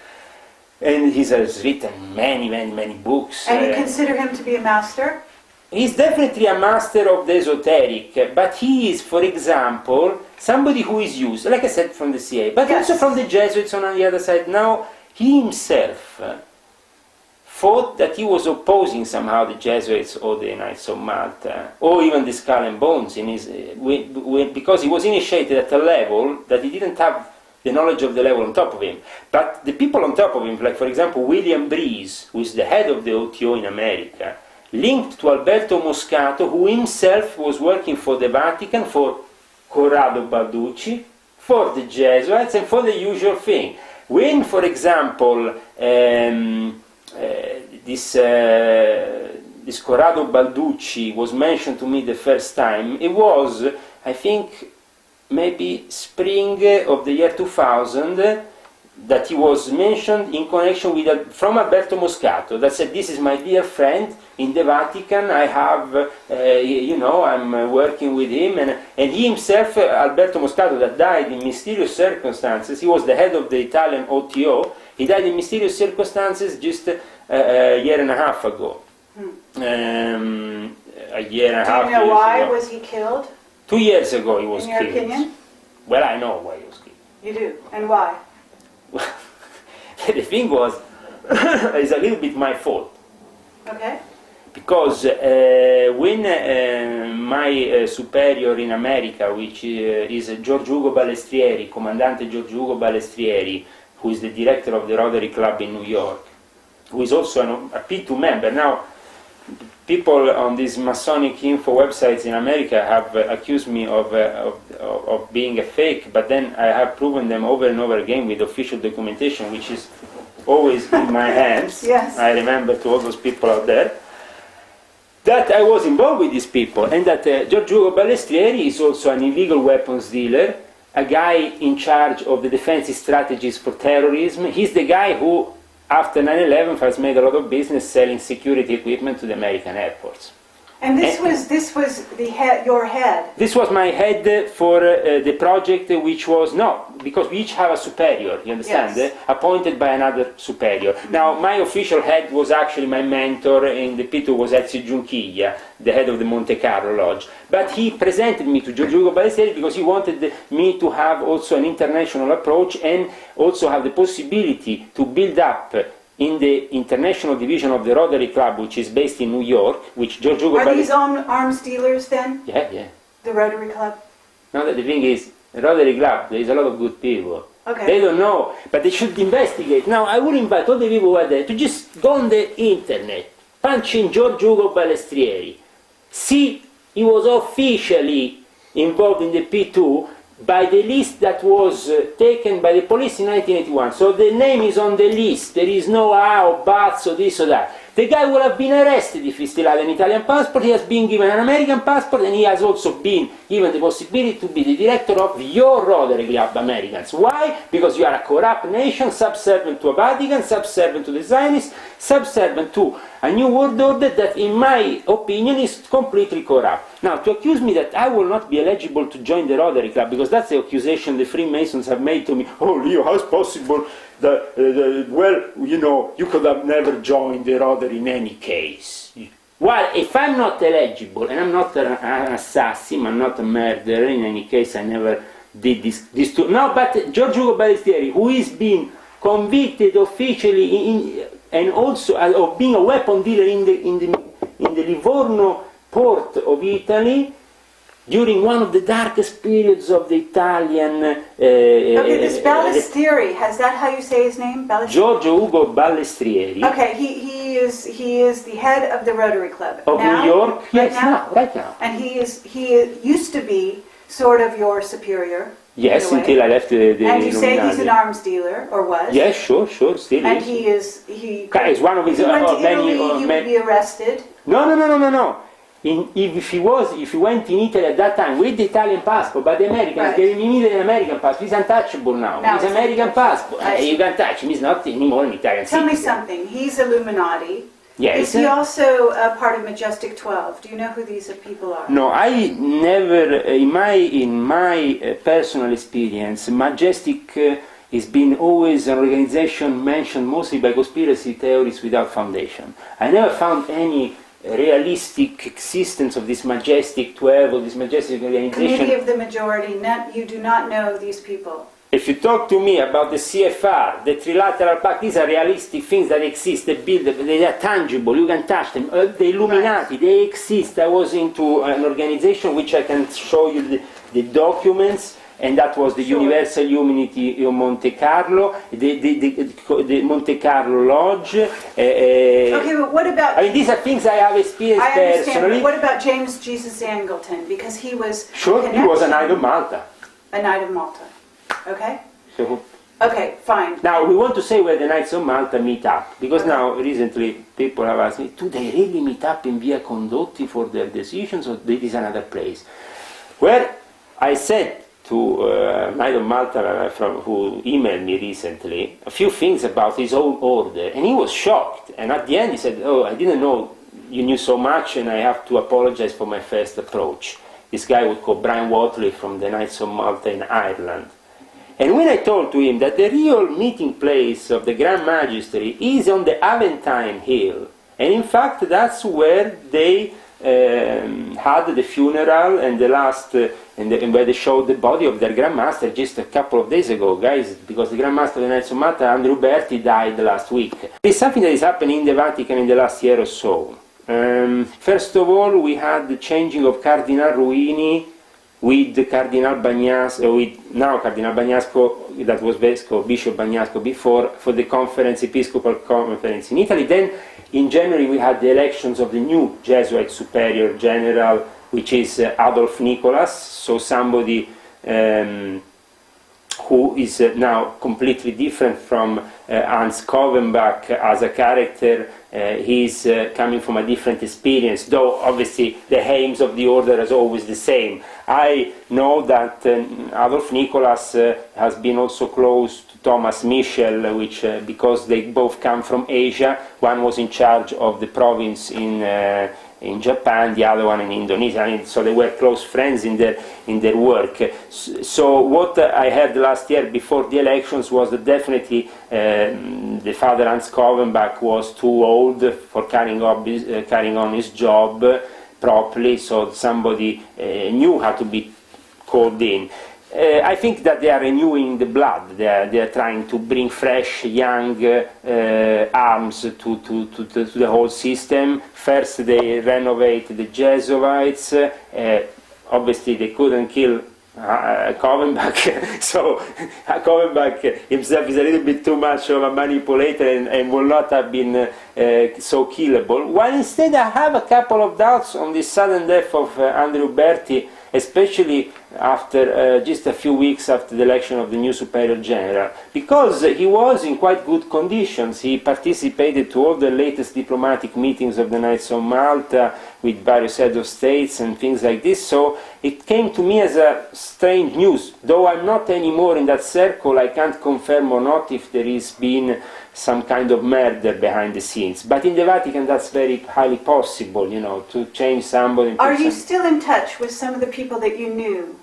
And he has written many books. And you consider him to be a master? He's definitely a master of the esoteric, but he is, for example, somebody who is used, like I said, from the CIA, but also from the Jesuits on the other side. Now, he himself thought that he was opposing somehow the Jesuits or the Knights of Malta, or even the Skull and Bones, in his, because he was initiated at a level that he didn't have the knowledge of the level on top of him. But the people on top of him, like for example William Breeze, who is the head of the OTO in America, linked to Alberto Moscato, who himself was working for the Vatican, for Corrado Balducci, for the Jesuits, and for the usual thing. When, for example, this Corrado Balducci was mentioned to me the first time, it was, I think, maybe spring of the year 2000, that he was mentioned in connection with from Alberto Moscato, that said, this is my dear friend in the Vatican, I have, I'm working with him, and he himself, Alberto Moscato, that died in mysterious circumstances. He was the head of the Italian OTO. He died in mysterious circumstances just a year and a half ago. A year and a half. Do you know why was he killed? 2 years ago he was killed. In your opinion? Well, I know why he was killed. You do, and why? The thing was, it's a little bit my fault. Okay. Because when my superior in America, which is George Ugo Balestrieri, Comandante George Ugo Balestrieri, who is the director of the Rotary Club in New York, who is also a P2 member. Now, people on these Masonic info websites in America have accused me of being a fake, but then I have proven them over and over again with official documentation, which is always in my hands. Yes. I remember to all those people out there that I was involved with these people, and that George Ugo Balestrieri is also an illegal weapons dealer, a guy in charge of the defensive strategies for terrorism. He's the guy who, after 9/11, has made a lot of business selling security equipment to the American airports. And this was the head, your head. This was my head for the project, which was not, because we each have a superior, you understand, Yes. appointed by another superior. Now, my official head was actually my mentor in the P2 was Ezio Giunchiglia, the head of the Monte Carlo Lodge. But he presented me to Giorgio Ugo Ballestieri because he wanted me to have also an international approach and also have the possibility to build up in the international division of the Rotary Club, which is based in New York, which Giorgio Ugo Are these arms dealers then? Yeah. The Rotary Club? No, the thing is, the Rotary Club, there is a lot of good people. Okay. They don't know, but they should investigate. Now, I would invite all the people who are there to just go on the internet, punch in Giorgio Ugo Balestrieri. See, he was officially involved in the P2 by the list that was taken by the police in 1981. So the name is on the list. There is no or buts or this or that. The guy will have been arrested if he still had an Italian passport. He has been given an American passport, and he has also been given the possibility to be the director of your Rotary Club, Americans. Why? Because you are a corrupt nation, subservient to a Vatican, subservient to the Zionists, subservient to a new world order that, in my opinion, is completely corrupt. Now, to accuse me that I will not be eligible to join the Rotary Club, because that's the accusation the Freemasons have made to me. Oh, Leo, how is possible that, well, you know, you could have never joined the Rotary in any case? Well, if I'm not eligible, and I'm not an assassin, I'm not a murderer, in any case, I never did this to... No, but Giorgio Ugo Ballestieri, who is being convicted officially and also of being a weapon dealer in the Livorno port of Italy during one of the darkest periods of the Italian... Okay, this Ballestieri, is that how you say his name? Ballestieri? Giorgio Ugo Ballestieri. Okay, he is the head of the Rotary Club. Of now, New York? Right Yes, now. right now. And he used to be sort of your superior. Yes, in a way. until I left the And you say he's Illuminati. an arms dealer, or was? Yes, sure, still And is. he It's one of his if he went to many... Italy, he would be arrested. No. If he went in Italy at that time with the Italian passport, but the Americans Right. gave him immediately an American passport. He's untouchable now. Now He's he's American passport. I see. You can touch him. He's not anymore an Italian Tell me citizen. something. He's Illuminati. Yes. Is he also a part of Majestic 12? Do you know who these people are? No, I never, in my personal experience, Majestic has been always an organization mentioned mostly by conspiracy theories without foundation. I never found any realistic existence of this Majestic 12 or this Majestic organization. Committee of the Majority. You do not know these people. If you talk to me about the CFR, the Trilateral Pact, these are realistic things that exist, they build, they are tangible, you can touch them. The Illuminati, they exist. I was into an organization which I can show you the documents, and that was the Sure. Universal Humanity of Monte Carlo, the Monte Carlo Lodge. Okay, but what about... I mean, these are things I have experienced I understand, personally. but what about James Jesus Angleton? Because he was... Sure, he was a Knight of Malta. A Knight of Malta. Okay? So, Okay, fine. now, we want to say where the Knights of Malta meet up, because now, recently, people have asked me, do they really meet up in Via Condotti for their decisions, or this is another place? Well, I said to Knight of Malta, who emailed me recently, a few things about his own order, and he was shocked. And at the end he said, oh, I didn't know you knew so much, and I have to apologize for my first approach. This guy was called Brian Watley from the Knights of Malta in Ireland. And when I told to him that the real meeting place of the Grand Magistery is on the Aventine Hill, and in fact that's where they had the funeral and the last, and where they showed the body of their Grand Master just a couple of days ago, guys, because the Grand Master of the Knights of Malta, Andrew Berti, died last week. It's something that is happening in the Vatican in the last year or so. First of all, we had the changing of Cardinal Ruini with Cardinal Bagnasco, with now Cardinal Bagnasco, that was Bishop Bagnasco before, for the Episcopal Conference in Italy. Then in January we had the elections of the new Jesuit Superior General, which is Adolf Nicolas, so somebody who is now completely different from Hans Kovenbach as a character. He's coming from a different experience, though obviously the aims of the order is always the same. I know that Adolf Nicolas has been also close to Thomas Michel, which because they both come from Asia. One was in charge of the province in in Japan, the other one in Indonesia. I mean, so they were close friends in their work. So what I heard last year before the elections was that definitely the father Hans Kovenbach was too old for carrying on his job properly, so somebody knew how to be called in. I think that they are renewing the blood. They are trying to bring fresh, young arms to the whole system. First, they renovate the Jesuits. Obviously, they couldn't kill Kovenbach, so Kovenbach himself is a little bit too much of a manipulator and will not have been so killable. While instead, I have a couple of doubts on the sudden death of Andrew Berti, especially after just a few weeks after the election of the new Superior General, because he was in quite good conditions. He participated to all the latest diplomatic meetings of the Knights of Malta with various heads of states and things like this, so it came to me as a strange news. Though I'm not anymore in that circle, I can't confirm or not if there has been some kind of murder behind the scenes. But in the Vatican, that's very highly possible, to change somebody. Are you still in touch with some of the people that you knew?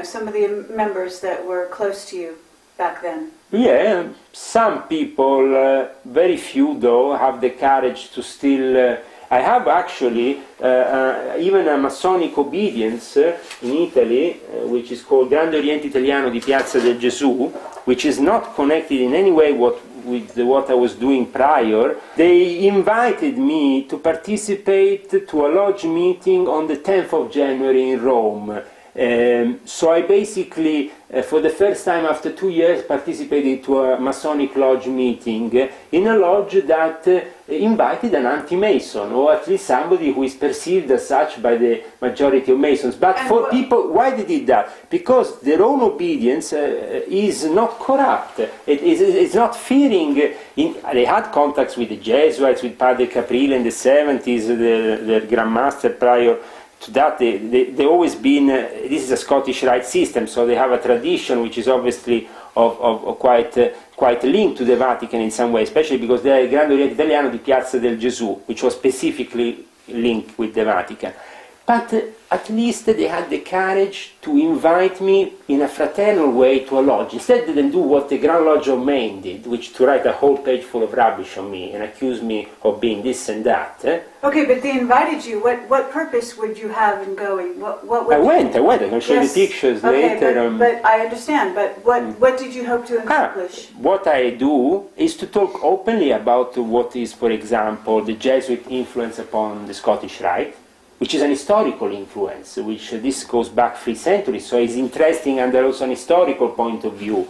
Some of the members that were close to you back then? Yeah, some people, very few though, have the courage to still... I have actually even a Masonic obedience in Italy, which is called Grande Oriente Italiano di Piazza del Gesù, which is not connected in any way with what I was doing prior. They invited me to participate to a lodge meeting on the 10th of January in Rome. So I basically, for the first time after 2 years, participated to a Masonic lodge meeting in a lodge that invited an anti-Mason, or at least somebody who is perceived as such by the majority of Masons. But for people, why they did that? Because their own obedience is not corrupt. It's not fearing. They had contacts with the Jesuits, with Padre Caprile in the 70s, the Grand Master prior to that. They always been, this is a Scottish Rite system, so they have a tradition which is obviously of quite linked to the Vatican in some way, especially because they are Grande Oriente Italiano di Piazza del Gesù, which was specifically linked with the Vatican. But at least they had the courage to invite me in a fraternal way to a lodge. Instead they didn't do what the Grand Lodge of Maine did, which to write a whole page full of rubbish on me and accuse me of being this and that. Okay, but they invited you. What purpose would you have in going? What I went. I can show you the pictures later. But I understand. But what did you hope to accomplish? What I do is to talk openly about what is, for example, the Jesuit influence upon the Scottish Rite, which is an historical influence, which this goes back 3 centuries, so it's interesting under also an historical point of view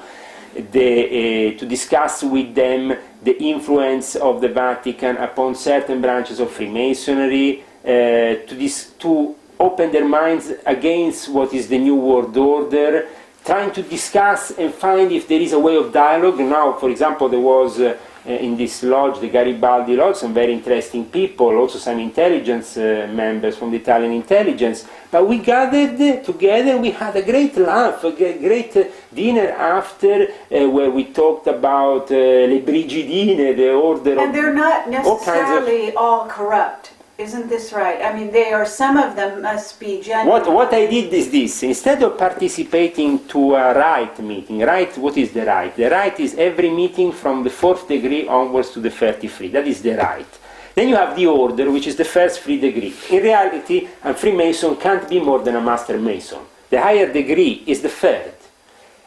to discuss with them the influence of the Vatican upon certain branches of Freemasonry, to open their minds against what is the New World Order, trying to discuss and find if there is a way of dialogue. Now, for example, there was in this lodge, the Garibaldi Lodge, some very interesting people, also some intelligence members from the Italian intelligence. But we gathered together, we had a great laugh, a great dinner after, where we talked about Le Brigidine, the order and they're not necessarily all corrupt. Isn't this right? I mean, some of them must be genuine. What I did is this. Instead of participating to a Rite meeting, Rite, what is the Rite? The Rite is every meeting from the 4th degree onwards to the 33. That is the Rite. Then you have the Order, which is the first 3 degree. In reality, a Freemason can't be more than a Master Mason. The higher degree is the 3rd.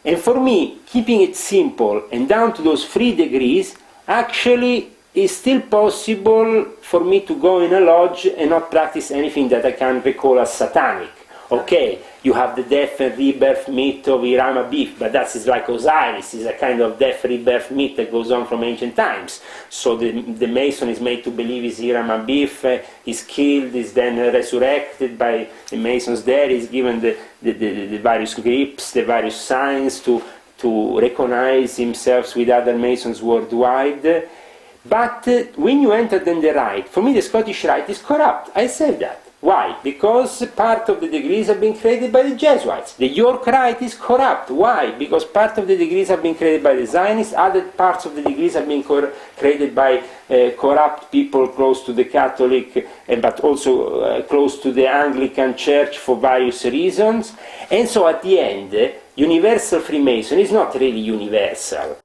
And for me, keeping it simple and down to those 3 degrees, actually it's still possible for me to go in a lodge and not practice anything that I can recall as satanic. Okay, you have the death and rebirth myth of Hiram Abiff, but that is like Osiris, is a kind of death rebirth myth that goes on from ancient times. So the Mason is made to believe is Hiram Abiff, is killed, is then resurrected by the Masons there, is given the various grips, the various signs to recognize himself with other Masons worldwide. But when you enter then the Rite, for me the Scottish Rite is corrupt. I said that. Why? Because part of the degrees have been created by the Jesuits. The York Rite is corrupt. Why? Because part of the degrees have been created by the Zionists, other parts of the degrees have been created by corrupt people close to the Catholic, but also close to the Anglican Church for various reasons. And so at the end, universal Freemason is not really universal.